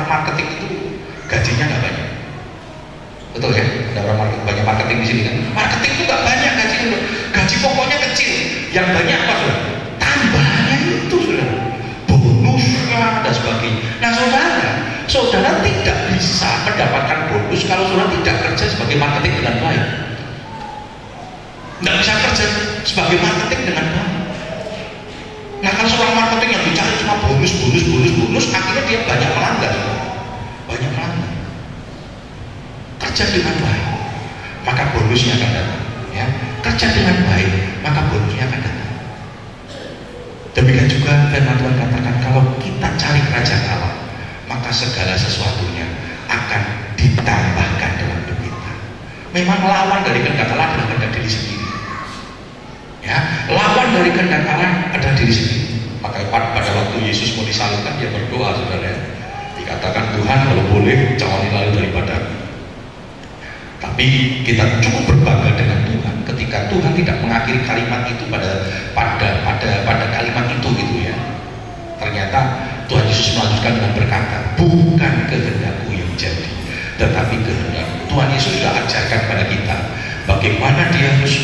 marketing itu gajinya nggak banyak. Betul ya? Ada orang banyak marketing di sini kan? Marketing itu nggak banyak gajinya, gaji pokoknya kecil. Yang banyak apa, saudara? Tambahannya itu, saudara. Bonusnya dan sebagainya. Nah, saudara tidak bisa mendapatkan bonus kalau saudara tidak kerja sebagai marketing dengan baik. Nggak bisa kerja sebagai marketing dengan baik. Nah, kalau seorang marketing yang bicara cuma bonus, akhirnya dia banyak melanggar. Kerja dengan baik, maka bonusnya akan datang. Ya, kerja dengan baik, maka bonusnya akan datang. Demikian juga firman Tuhan katakan kalau kita cari kerajaan Allah, maka segala sesuatunya akan ditambahkan dalam hidup kita. Memang lawan dari kehendak Allah adalah kehendak diri sendiri. Ya, lawan dari kehendak Allah adalah diri sendiri. Maka pada waktu Yesus mau disalibkan, dia berdoa, saudara. Dikatakan, Tuhan kalau boleh jangan lalu daripadaku. Tapi kita cukup berbangga dengan Tuhan ketika Tuhan tidak mengakhiri kalimat itu pada kalimat itu gitu ya. Ternyata Tuhan Yesus melanjutkan dengan berkata, bukan kehendakku yang jadi, tetapi kehendakmu. Tuhan Yesus sudah ajarkan pada kita bagaimana dia harus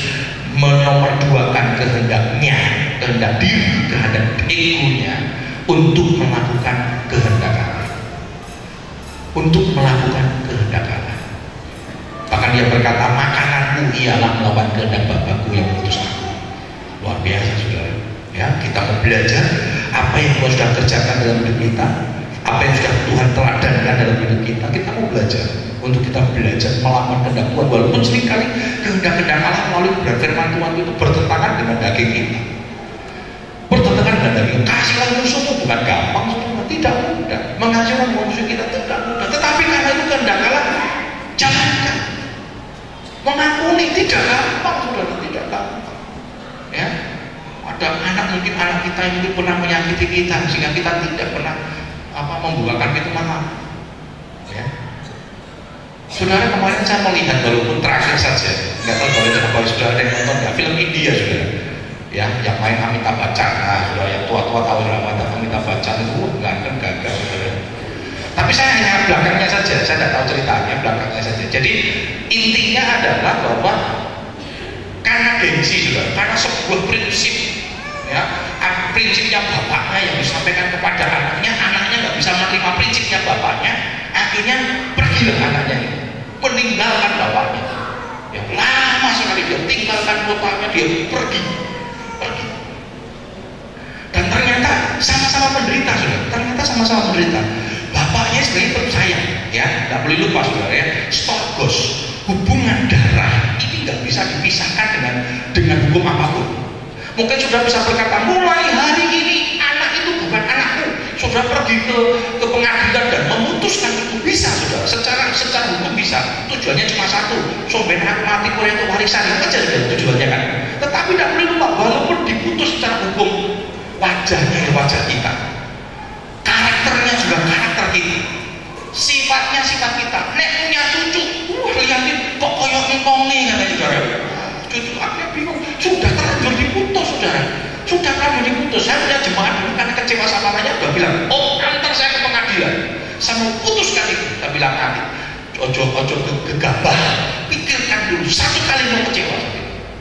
menomorduakan kehendaknya, kehendak diri, kehendak egonya untuk melakukan kehendak Allah. Untuk melakukan kehendak Allah. Bahkan dia berkata, makananmu ialah melawan kehendak Bapakku yang mengutus aku. Luar biasa, saudara. Ya, kita mau belajar apa yang Tuhan sudah kerjakan dalam hidup kita, apa yang sudah Tuhan teladankan dalam hidup kita. Kita mau belajar untuk kita belajar melawan kehendak Tuhan, walaupun seringkali kehendak-kehendak Allah melalui firman Tuhan itu bertentangan dengan daging kita. Bertentangan dengan daging. Kasihlah musuhmu bukan gampang, saudara. Tidak mudah. Mengasihi orang musuh kita tidak mudah. Tetapi karena itu kehendak Allah, jalankan. Mengampuni tidak gampang, saudara, tidak gampang. Ya, ada mungkin anak kita yang mungkin pernah menyakiti kita sehingga kita tidak pernah membukakan pintu maaf. Ya, saudara, kemarin saya melihat walaupun terakhir saja, nggak tahu kalau saudara ada yang nonton nggak film India, saudara. Ya, yang main Amitabh Bachchan, saudara, yang tua-tua tahu Amitabh Bachchan itu ganteng gagah, saudara. Tapi saya hanya belakangnya saja, saya tidak tahu ceritanya, belakangnya saja. Jadi intinya adalah bahwa karena gengsi, saudara, karena sebuah prinsip, ya, prinsipnya bapaknya yang disampaikan kepada anaknya nggak bisa menerima prinsipnya bapaknya, akhirnya pergilah anaknya itu, meninggalkan bapaknya. Ya, lama sekali dia tinggalkan bapaknya, dia pergi. Dan ternyata sama-sama menderita, saudara. Ternyata sama-sama menderita. Bapaknya sebenarnya percaya, ya, nggak boleh lupa, saudara, ya, storgos, hubungan darah ini nggak bisa dipisahkan dengan hukum apapun. Mungkin saudara bisa berkata, mulai hari ini anak itu bukan anakku. Saudara pergi ke pengadilan dan memutuskan itu bisa, saudara. Secara hukum bisa. Tujuannya cuma satu, sampai hak mati kurang itu warisan itu aja tujuannya kan. Tetapi tidak boleh lupa, walaupun diputus secara hukum, wajahnya ya wajah kita. Karakternya juga karakter kita, sifatnya sifat kita. Nek punya cucu, lihatin kok koyok ngkong nih, katanya, saudara. Cucu akhirnya bingung, sudah terlanjur diputus, saudara. Sudah terlanjur diputus. Saya punya jemaat dulu karena kecewa sama anaknya, udah bilang, oh antar saya ke pengadilan, saya mau putuskan itu. Tapi bilang nanti ojo gegabah, pikirkan dulu satu kali mau kecewa,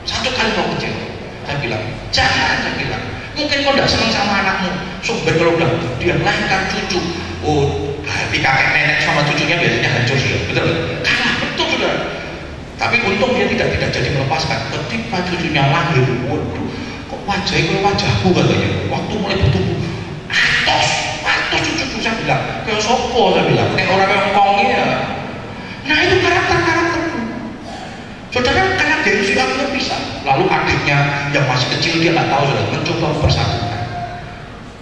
satu kali mau kecewa. Saya bilang jangan, saya bilang mungkin kau tidak senang sama anakmu, sumber kalau udah dia lahirkan cucu, oh hati kakek nenek sama cucunya biasanya hancur sudah, betul? Kalah betul sudah. Tapi untung dia tidak jadi melepaskan. Ketika cucunya lahir, waduh, kok wajahnya kayak wajahku katanya. Waktu mulai bertumbuh, atos cucu saya bilang, kayak sopo saya bilang, kayak orang yang kongnya. Ya. Nah itu karakter. Saudara karena gengsi akhirnya bisa. Lalu adiknya yang masih kecil dia nggak tahu sudah mencoba mempersatukan.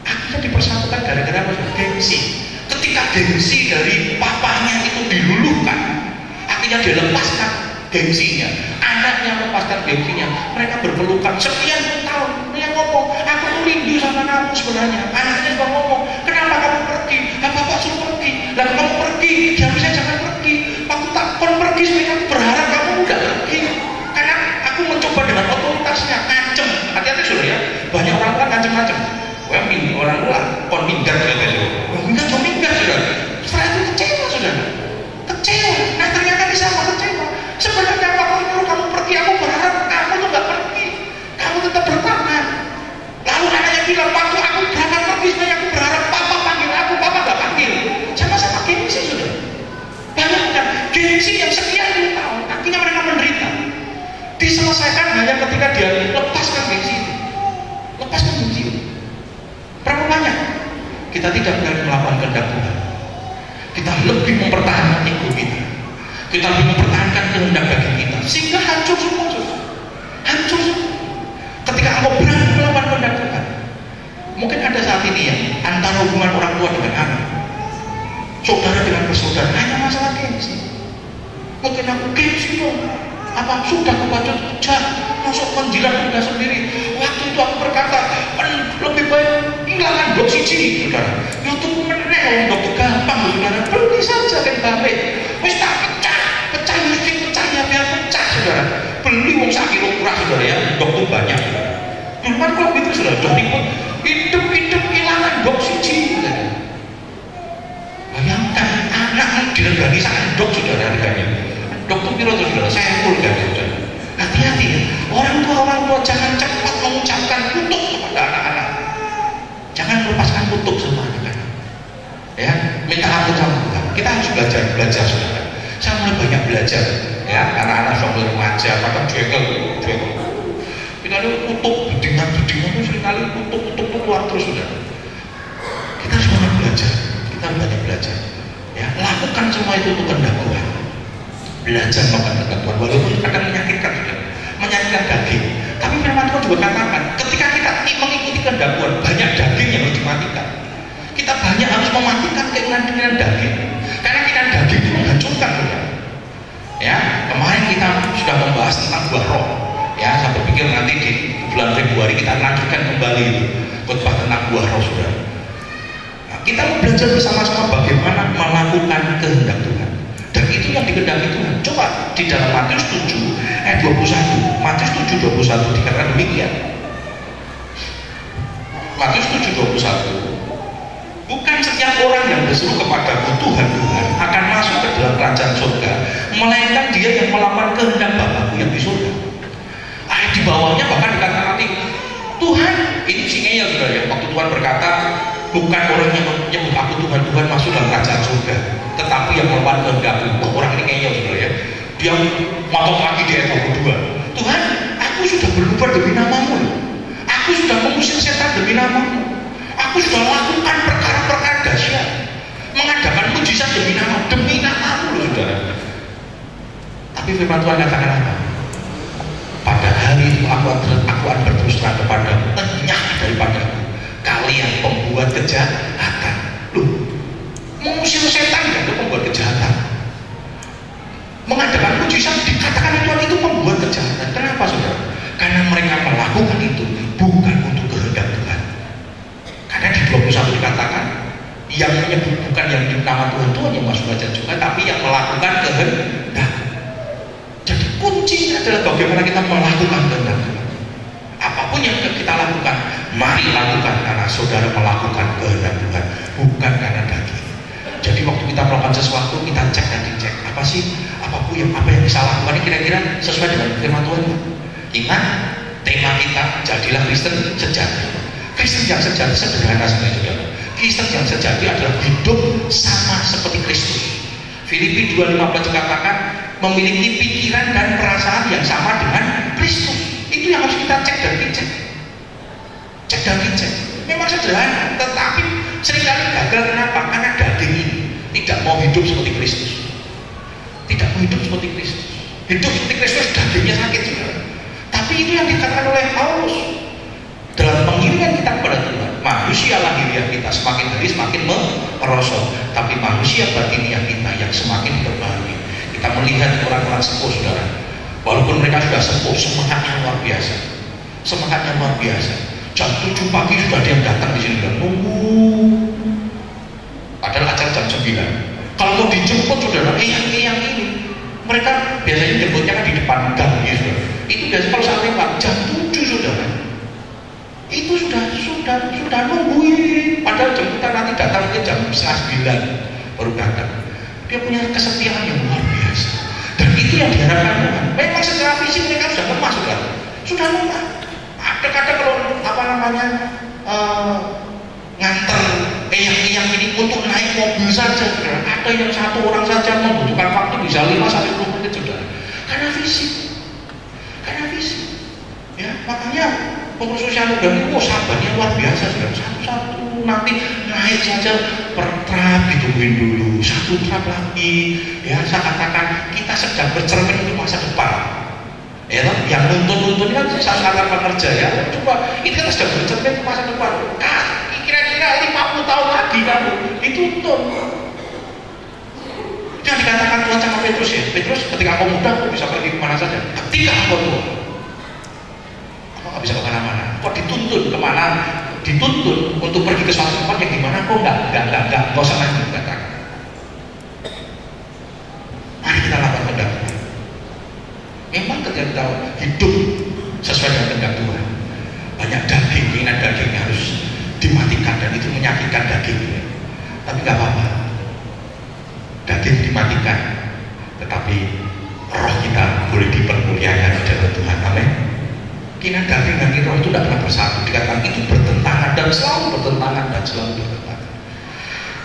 Akhirnya dipersatukan gara-gara gengsi. Ketika gengsi dari papanya itu diluluhkan, akhirnya dia lepaskan gengsinya. Anaknya lepaskan gengsinya. Mereka berpelukan sekian tahun. Dia ngomong, aku tuh rindu sama kamu sebenarnya. Anaknya juga ngomong, kenapa kamu pergi? Bapak suruh pergi. Lalu kamu pergi, harusnya jangan pergi. Aku takut pergi supaya aku berharap kamu udah pergi. Karena aku mencoba dengan otoritasnya, ngancem. Hati-hati sudah ya. Banyak orang kan ngancem-ngancem. Wah, orang tua kon minggat katanya. Minggat sudah. Setelah itu kecewa sudah. Kecewa. Nah ternyata bisa kecewa. Sebenarnya waktu itu kamu pergi, aku berharap kamu tuh gak pergi. Kamu tetap bertahan. Lalu anaknya bilang, waktu aku berangkat pergi, sebenarnya aku berharap papa panggil aku, papa gak panggil. Sama-sama gengsi sudah. Bayangkan, gengsi yang sekian puluh tahun, akhirnya mereka menderita. Diselesaikan hanya ketika dia lepaskan gengsi itu. Lepaskan gengsi itu. Berapa banyak? Kita tidak berani melakukan kehendak Tuhan. Kita lebih mempertahankan ego kita. Kita lebih mempertahankan kehendak daging kita. Sehingga hancur semua. Hancur semua. Ketika engkau berani melakukan kehendak Tuhan. Mungkin ada saat ini ya, antara hubungan orang tua dengan anak, saudara dengan bersaudara, hanya masalah gengsi. Mungkin aku gengsi dong. Apa sudah kebaca masuk menjilat muda sendiri. Waktu itu aku berkata, lebih baik hilangkan oksigen, saudara. YouTube menek untuk gampang, saudara. Beli saja kan balik. Wis tak pecah mesti pecah ya biar pecah, saudara. Beli wong sak kilo kurang, saudara ya. Dokter banyak, saudara. Dulu kan kalau gitu saudara, dokter pun hidup hilangkan oksigen. Bayangkan anak diregani sangat dok, saudara harganya. Dokter piro saudara, saya full kan saudara. Hati-hati ya, orang tua jangan cepat mengucapkan kutuk kepada anak-anak. Jangan melepaskan kutuk sama anak-anak. Ya, minta ampun sama Tuhan. Kita harus belajar saudara. Saya mulai banyak belajar. Ya, anak-anak sampai remaja, kadang jengkel. Kita lihat kutuk, bedingan itu seringkali kutuk keluar terus saudara. Kita harus banyak belajar. Ya, lakukan semua itu untuk kehendak Tuhan. Belajar melakukan kehendak Tuhan, walaupun kadang menyakitkan daging. Tapi firman Tuhan juga katakan, ketika kita mengikuti kehendak Tuhan, banyak daging yang harus dimatikan. Kita banyak harus mematikan keinginan daging, karena keinginan daging itu menghancurkan saudara. Ya, kemarin kita sudah membahas tentang buah roh. Ya, saya berpikir nanti di bulan Februari kita lanjutkan kembali khotbah tentang buah roh saudara. Nah, kita belajar bersama-sama bagaimana melakukan kehendak Tuhan. Dan itu yang dikehendaki Tuhan. Coba di dalam Matius 7 ayat 21. Matius 7:21 dikatakan demikian. Matius 7:21. Bukan setiap orang yang berseru kepadaku Tuhan akan masuk ke dalam kerajaan surga, melainkan dia yang melakukan kehendak Bapakku yang di surga. Ayat di bawahnya bahkan dikatakan nanti Tuhan, ini si ngeyel saudara ya. Waktu Tuhan berkata, bukan orang yang menyebut aku Tuhan masuk dalam kerajaan surga, tetapi yang melakukan kehendak-Ku. Orang ini ngeyel saudara ya. Dia ngotot lagi di ayat 22. Tuhan, aku sudah berubah demi namamu. Aku sudah mengusir setan demi namamu. Aku sudah lakukan perkara-perkara dahsyat, mengadakan mujizat demi namamu saudara. Tapi firman Tuhan katakan apa? Pada hari itu aku akan berterus terang kepadamu, enyah daripadaku kalian pembuat kejahatan. Loh, mengusir setan itu pembuat kejahatan, mengadakan mujizat dikatakan Tuhan itu membuat kejahatan. Kenapa saudara? Karena mereka melakukan itu bukan untuk kehendak Tuhan. Karena di 21 dikatakan yang menyebut bukan yang di nama Tuhan yang masuk kerajaan juga, tapi yang melakukan kehendak. Jadi kuncinya adalah bagaimana kita melakukan kehendak Tuhan. Apapun yang kita lakukan, mari lakukan karena saudara melakukan kehendak Tuhan, bukan karena daging. Jadi waktu kita melakukan sesuatu, kita yang saya lakukan ini kira-kira sesuai dengan firman Tuhan? Ingat, tema kita jadilah Kristen sejati. Kristen yang sejati sederhana saudara. Kristen yang sejati adalah hidup sama seperti Kristus. Filipi 2:15 dikatakan memiliki pikiran dan perasaan yang sama dengan Kristus. Itu yang harus kita cek dan dicek. Cek dan dicek. Memang sederhana, tetapi seringkali gagal. Kenapa? Karena daging ini tidak mau hidup seperti Kristus. Tidak mau hidup seperti Kristus. Hidup seperti Kristus dagingnya sakit juga. Tapi itu yang dikatakan oleh Paulus dalam pengiringan kita kepada Tuhan. Manusia lahiriah kita semakin hari semakin merosot, tapi manusia batiniah kita yang semakin berbahagia. Kita melihat orang-orang sepuh saudara, walaupun mereka sudah sepuh, semangatnya luar biasa. Semangatnya luar biasa. Jam 7 pagi sudah ada yang datang di sini dan nunggu. Padahal acara jam 9. Kalau mau dijemput saudara, yang ini mereka biasanya jemputnya kan di depan gang ya saudara. Itu biasanya kalau saya lewat jam 7 saudara. Itu sudah nungguin. Padahal jemputan nanti datang ke jam 9 baru datang. Dia punya kesetiaan yang luar biasa. Dan itu yang diharapkan Tuhan. Memang secara fisik mereka sudah lemah saudara. Sudah lemah. Kadang-kadang kalau nganter yang ini untuk naik mobil saja saudara. Ada yang satu orang saja membutuhkan waktu bisa 5-10 menit saudara. Karena fisik. Ya, makanya pengurus sosial muda ini sabarnya luar biasa saudara. Satu-satu nanti naik saja per trap ditungguin dulu, satu trap lagi. Ya, saya katakan kita sedang bercermin untuk masa depan. Ya, yang nuntun kan saya pekerja ya. Coba ini kan sedang bercermin untuk masa depan. Kira-kira 50 tahun lagi kamu dituntun. Itu yang dikatakan Tuhan sama Petrus ya. Petrus ketika kau muda kau bisa pergi kemana saja. Ketika kau tua nggak bisa kemana-mana. Kok dituntun kemana? Dituntun untuk pergi ke suatu tempat yang dimana kok nggak usah lagi katakan. Mari kita lakukan kehendak Tuhan. Memang ketika kita hidup sesuai dengan kehendak Tuhan, banyak daging, keinginan daging harus dimatikan dan itu menyakitkan daging. Tapi nggak apa-apa. Daging dimatikan, tetapi roh kita boleh dipermuliakan di dalam Tuhan. Amin. Keinginan daging dan roh itu tidak pernah bersatu. Dikatakan itu bertentangan dan selalu bertentangan.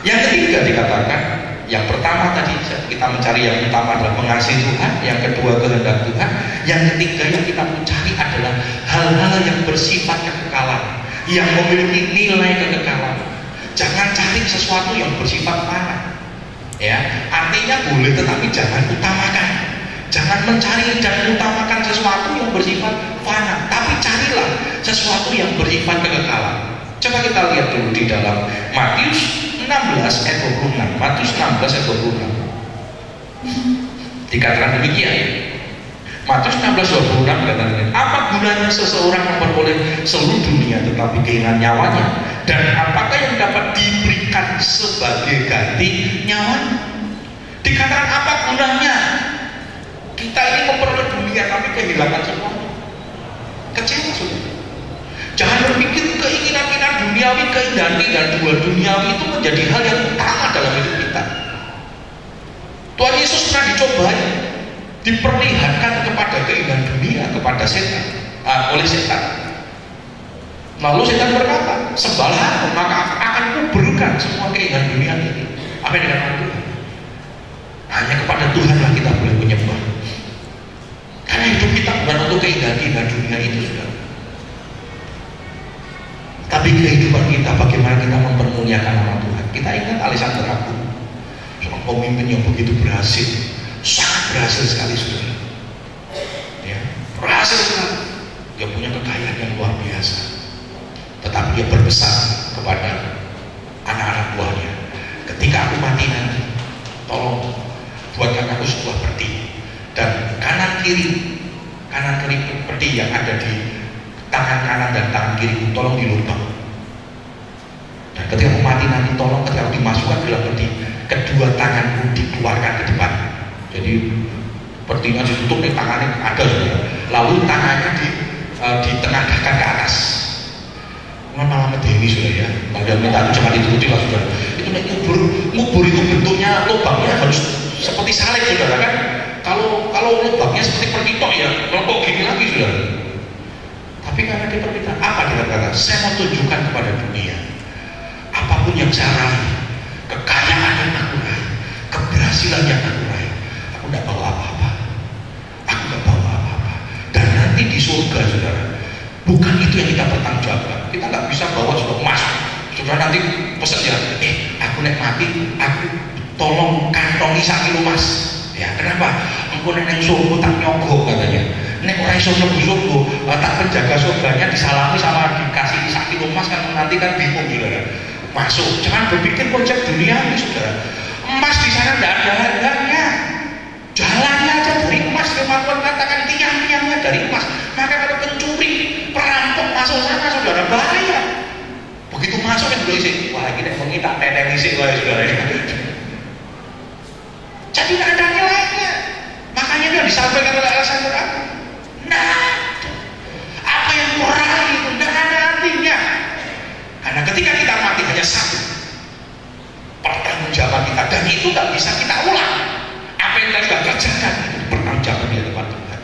Yang ketiga dikatakan, yang pertama tadi kita mencari yang utama adalah mengasihi Tuhan, yang kedua kehendak Tuhan, yang ketiga yang kita mencari adalah hal-hal yang bersifat kekekalan, yang memiliki nilai kekekalan. Jangan cari sesuatu yang bersifat fana. Ya, artinya boleh tetapi jangan utamakan. Jangan mencari dan utamakan sesuatu yang bersifat fana, tapi carilah sesuatu yang bersifat kekekalan. Coba kita lihat dulu di dalam Matius 16 ayat 26. Matius 16 ayat 26. Dikatakan demikian. Matius 16:26 dikatakan, apa gunanya seseorang memperoleh seluruh dunia tetapi kehilangan nyawanya? Dan apakah yang dapat diberikan sebagai ganti nyawanya? Dikatakan apa gunanya? Kita ini memperoleh dunia tapi kehilangan semuanya. Kecewa sudah. Jangan berpikir keinginan duniawi, keindahan duniawi itu menjadi hal yang utama dalam hidup kita. Tuhan Yesus pernah dicobai, diperlihatkan kepada keindahan dunia, kepada setan, oleh setan. Lalu setan berkata, sembahlah maka akan kuburkan semua keindahan dunia ini. Apa yang dikatakan Tuhan? Hanya kepada Tuhanlah kita boleh menyembah. Karena hidup kita bukan untuk keindahan dunia itu sudah. Tapi kehidupan kita, bagaimana kita mempermuliakan nama Tuhan. Kita ingat Alexander Agung, seorang pemimpin yang begitu berhasil, sangat berhasil sekali saudara. Ya, berhasil sekali. Dia punya kekayaan yang luar biasa. Tetapi dia berpesan kepada anak-anak buahnya, ketika aku mati nanti, tolong buatkan aku sebuah peti, dan kanan kiri peti yang ada di tangan kanan dan tangan kiri tolong dilubang. Dan ketika aku mati nanti tolong ketika aku dimasukkan ke dalam peti, kedua tanganku dikeluarkan ke depan. Jadi petinya ditutup nih, tangannya ada saudara. Lalu tangannya ditengadahkan ke atas. Malah medeni sudah ya. Kalau minta itu jangan dituruti lah saudara. Itu ngubur itu bentuknya lubangnya harus seperti salib saudara kan. Kalau lubangnya seperti perkitok ya, melempok gini lagi sudah. Tapi karena dia permintaan, apa dia kata? Saya mau tunjukkan kepada dunia, apapun yang saya raih, kekayaan yang aku raih, keberhasilan yang aku raih, aku tidak bawa apa-apa. Aku tidak bawa apa-apa. Dan nanti di surga, saudara, bukan itu yang kita pertanggungjawabkan. Kita nggak bisa bawa sudah emas. Saudara nanti pesan ya, aku naik mati, aku tolong kantongi 1 kilo emas. Ya, kenapa? Engkau neng surga tak nyogok katanya. Nek ora iso mlebu surga, tak penjaga surganya disalami sama dikasih 1 kilo emas kan nanti kan bingung saudara. Masuk, jangan berpikir konsep duniawi saudara. Emas di sana tidak ada harganya. Jalannya aja dari emas, kemampuan katakan tiang-tiangnya dari emas. Maka kalau pencuri, perampok masuk sana saudara bahaya. Begitu masuk kan dulu isi, wah ini mengi tak teten isi saudara. Jadi tidak ada nilainya. Makanya dia disampaikan oleh Alexander Agung. Nah, apa yang murah itu tidak ada artinya. Karena ketika kita mati hanya satu pertanggungjawaban kita, dan itu tidak bisa kita ulang. Apa yang kita sudah kerjakan itu pertanggungjawaban di hadapan Tuhan.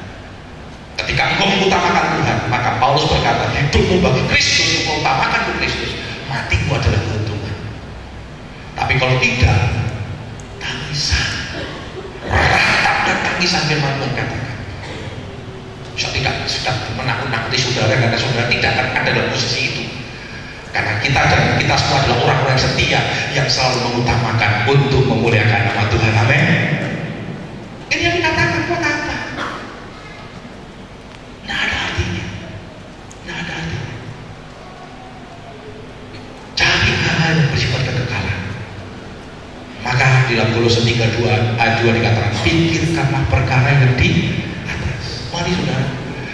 Ketika engkau mengutamakan Tuhan, maka Paulus berkata, hidupmu bagi Kristus, engkau utamakan untuk Kristus, matimu adalah keuntungan. Tapi kalau tidak, tangisan, ratap dan tangisan firman Tuhan katakan. Saya tidak sedang menakut-nakuti saudara karena saudara tidak akan ada dalam posisi itu. Karena kita dan kita semua adalah orang-orang setia yang selalu mengutamakan untuk memuliakan nama Tuhan. Amin. Ini yang dikatakan buat apa? Tidak ada artinya. Tidak ada artinya. Cari hal yang bersifat kekekalan. Maka di dalam Kolose 3:2 ayat 2 dikatakan, pikirkanlah perkara yang di atas. Mari saudara,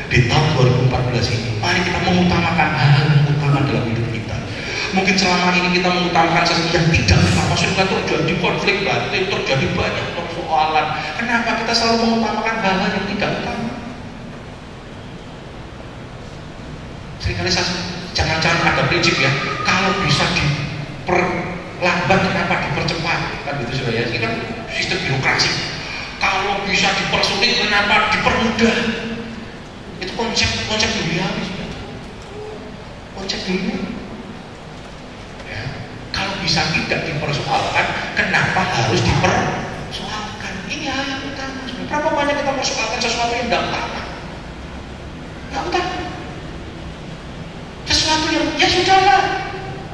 di tahun 2014 ini, mari kita mengutamakan hal-hal yang utama dalam hidup kita. Mungkin selama ini kita mengutamakan sesuatu yang tidak utama, sehingga terjadi konflik batin, terjadi banyak persoalan. Kenapa kita selalu mengutamakan hal-hal yang tidak utama? Seringkali jangan-jangan ada prinsip ya, kalau bisa diperlambat kenapa dipercepat, kan gitu saudara ya. Ini kan sistem birokrasi. Kalau bisa dipersulit kenapa dipermudah? Itu konsep duniawi sudah. Konsep dunia. Ya. Kalau bisa tidak dipersoalkan, kenapa harus dipersoalkan? Ini hal yang utama. Berapa banyak kita persoalkan sesuatu yang tidak utama? Tidak utama. Sesuatu yang ya sudahlah,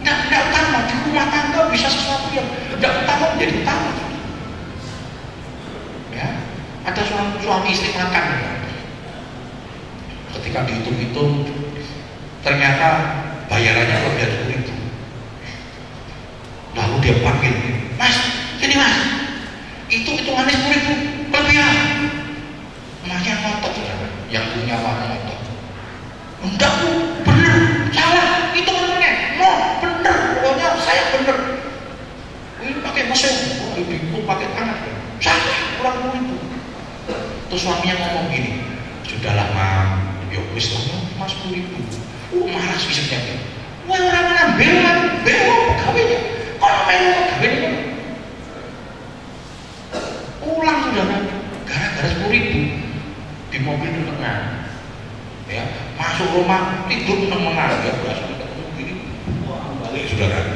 tidak utama. Di rumah tangga bisa sesuatu yang tidak utama menjadi utama. Ya, ada suami istri makan. Ketika dihitung-hitung, ternyata bayarannya lebih dari itu. Lalu dia panggil, Mas, sini Mas, hitungannya 10.000 kelebihan. Masnya ngotot, yang punya warna ngotot. Enggak Bu, bener, salah, hitungannya, no, bener, pokoknya saya bener. Ini pakai mesin, ibu pakai tangan, salah, kurang 10.000. Terus suaminya ngomong gini, sudahlah Mam, yuk wis Mas 10.000. Marah bisanya kan. Wah orang mana bela pegawainya. Kalau melu pegawainya ulang saudara, gara-gara 10.000 di mobil di tengah. Ya, masuk rumah tidur menang-menang ya berasa ketemu gini. Wah balik saudara.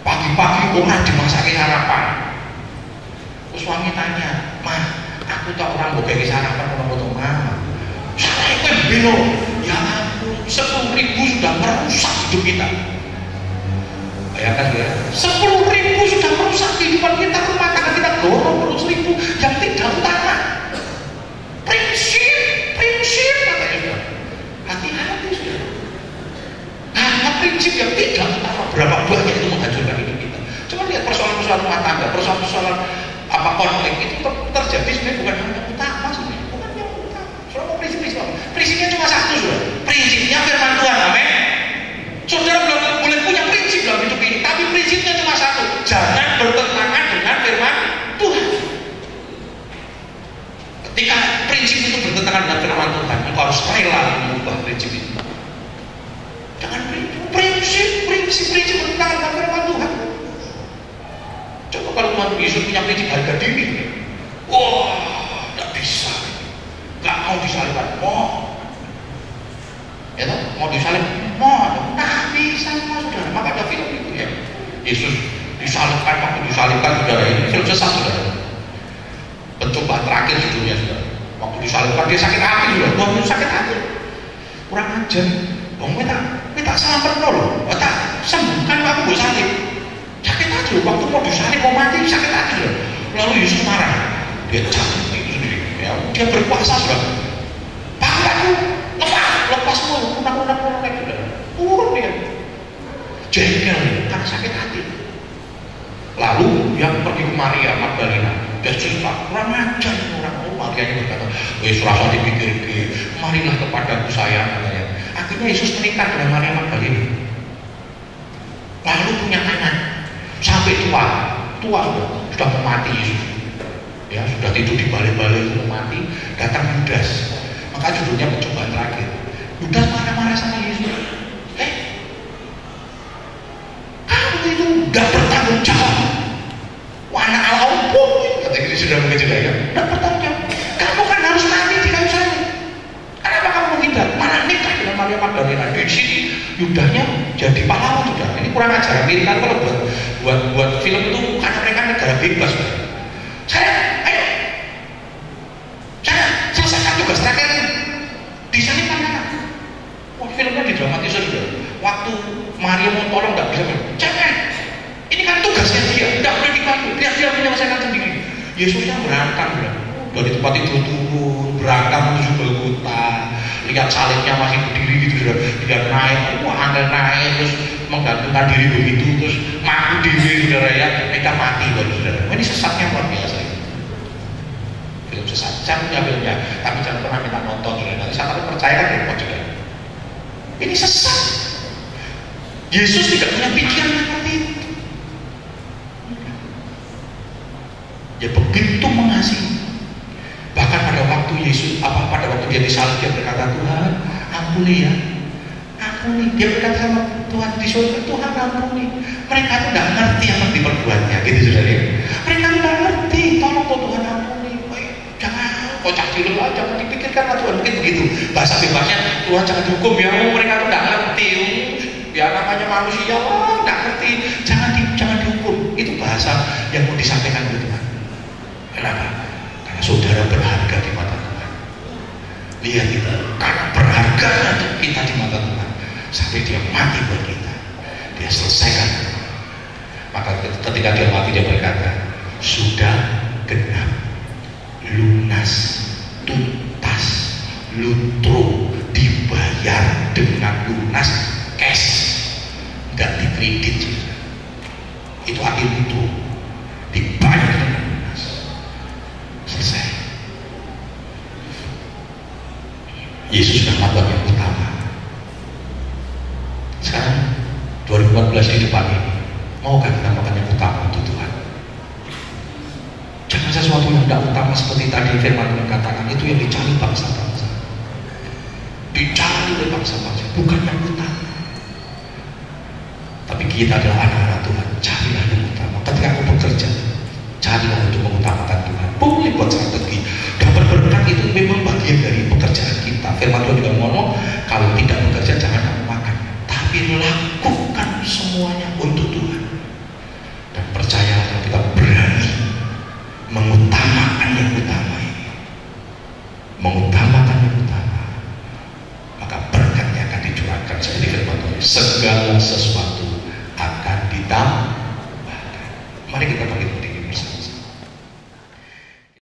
Pagi-pagi orang dimasakin sarapan. Terus suami tanya, Mah, aku tak orang buka sarapan kalau foto mama. Salah itu belo. Ya ampun, 10.000 sudah merusak hidup kita. Bayangkan ya, 10.000 sudah merusak kehidupan kita, rumah tangga kita dorong 100.000 yang tidak utama. Prinsip katanya. Hati-hati sudah. Karena prinsip yang tidak utama, berapa banyak itu menghancurkan hidup kita. Coba lihat persoalan-persoalan rumah tangga, persoalan-persoalan apa konflik itu terjadi sebenarnya bukan yang utama sebenarnya, bukan yang utama. Soalnya prinsip Islam, prinsipnya cuma satu sudah. Prinsipnya firman Tuhan, amin. Saudara belum boleh punya prinsip dalam hidup ini, tapi prinsipnya cuma satu, jangan bertentangan dengan firman Tuhan. Ketika prinsip itu bertentangan dengan firman Tuhan, engkau harus rela mengubah prinsip itu. Jangan prinsip bertentangan dengan firman Tuhan. Coba kalau Tuhan Yesus punya prinsip harga diri, wah mau disalibkan, ya toh, mau disalib, nah bisa semua saudara. Maka ada film itu ya, Yesus disalibkan, waktu disalibkan saudara, ini film sesat saudara. Pencobaan terakhir di dunia saudara. Waktu disalibkan dia sakit hati saudara, dia sakit hati, kurang ajar. Kita salah penuh loh, tak sembuhkan aku gue salib, sakit hati loh. Waktu mau disalib mau mati sakit hati loh. Lalu Yesus marah, dia cabut itu sendiri, ya, dia berkuasa saudara. Aku lepas semua, unak turun dia, jengkel karena sakit hati. Lalu yang pergi ke Maria Magdalena, dia cerita, kurang ajar orang. Maria berkata, Yesus rasa dipikir, marilah kepadaku sayang, katanya. Akhirnya Yesus menikah dengan Maria Magdalena, lalu punya anak sampai tua sudah mau mati Yesus, ya sudah tidur di balai-balai mau mati. Datang Yudas, maka judulnya pencobaan terakhir. Yudas marah-marah sama Yesus, kamu itu nggak bertanggung jawab, anak Allah pun kata Yesus sudah begitu ya, nggak bertanggung jawab. Kamu kan harus mati di kayu salib. Kenapa kamu menghindar? Mana nikah dengan Maria Magdalena? Di sini Yudasnya jadi pahlawan sudah. Ini kurang ajar. Amerika kalau buat film itu karena mereka negara bebas. Ayo, saya selesaikan tugas terakhir ini. Di sana kan filmnya didramatis sudah. Waktu Maria mau tolong nggak bisa, jangan. Ini kan tugasnya dia, nggak boleh dibantu. Biar dia menyelesaikan sendiri. Yesusnya berantem dari tempat tidur turun, berangkat menuju Golgota, lihat salibnya masih berdiri gitu, dia naik, angkat naik, terus menggantungkan diri begitu, terus mati diri saudara ya, mereka mati baru saudara. Ini sesatnya luar biasa. Film sesat, saya punya filmnya, tapi jangan pernah minta nonton saudara. Nanti saya percaya kan repot juga. Ini sesat. Yesus tidak punya pikiran seperti itu. Ya begitu mengasihi. Bahkan pada waktu pada waktu dia disalib, dia berkata, Tuhan ampuni ya, ampuni. Dia berkata sama Tuhan di surga, Tuhan ampuni. Mereka itu tidak ngerti apa yang diperbuatnya, gitu saudara. Mereka tidak ngerti, tolong Tuhan ampuni. Jangan kocak dulu aja, jangan dipikirkan lah Tuhan, mungkin begitu. Bahasa bebasnya, Tuhan jangan dihukum ya, mereka itu tidak ngerti. Ya namanya manusia, tidak ngerti, jangan dihukum. Itu bahasa yang mau disampaikan oleh Tuhan. Kenapa? Saudara berharga di mata Tuhan. Lihat itu, karena berharga kita di mata Tuhan, sampai dia mati buat kita, dia selesaikan. Maka ketika dia mati, dia berkata, sudah genap, lunas, tuntas, lutro, dibayar dengan lunas, cash, nggak dikredit. Itu arti lutro, dibayar dengan lunas. Selesai. Yesus sudah melakukan yang utama. Sekarang 2014 di depan ini, maukah kita melakukan yang utama untuk Tuhan? Jangan sesuatu yang tidak utama seperti tadi firman Tuhan katakan, itu yang dicari bangsa-bangsa. Dicari oleh bangsa-bangsa, bukan yang utama. Tapi kita adalah anak-anak Tuhan, carilah yang utama. Ketika aku bekerja, carilah untuk mengutamakan Tuhan. Boleh buat strategi. Dapat berkat itu memang bagian dari pekerjaan kita. Firman Tuhan juga ngomong, kalau tidak bekerja jangan kamu makan, tapi lakukan semuanya untuk Tuhan. Dan percayalah, kalau kita berani mengutamakan yang utama ini, mengutamakan yang utama, maka berkatnya akan dicurahkan seperti firman Tuhan. Segala sesuatu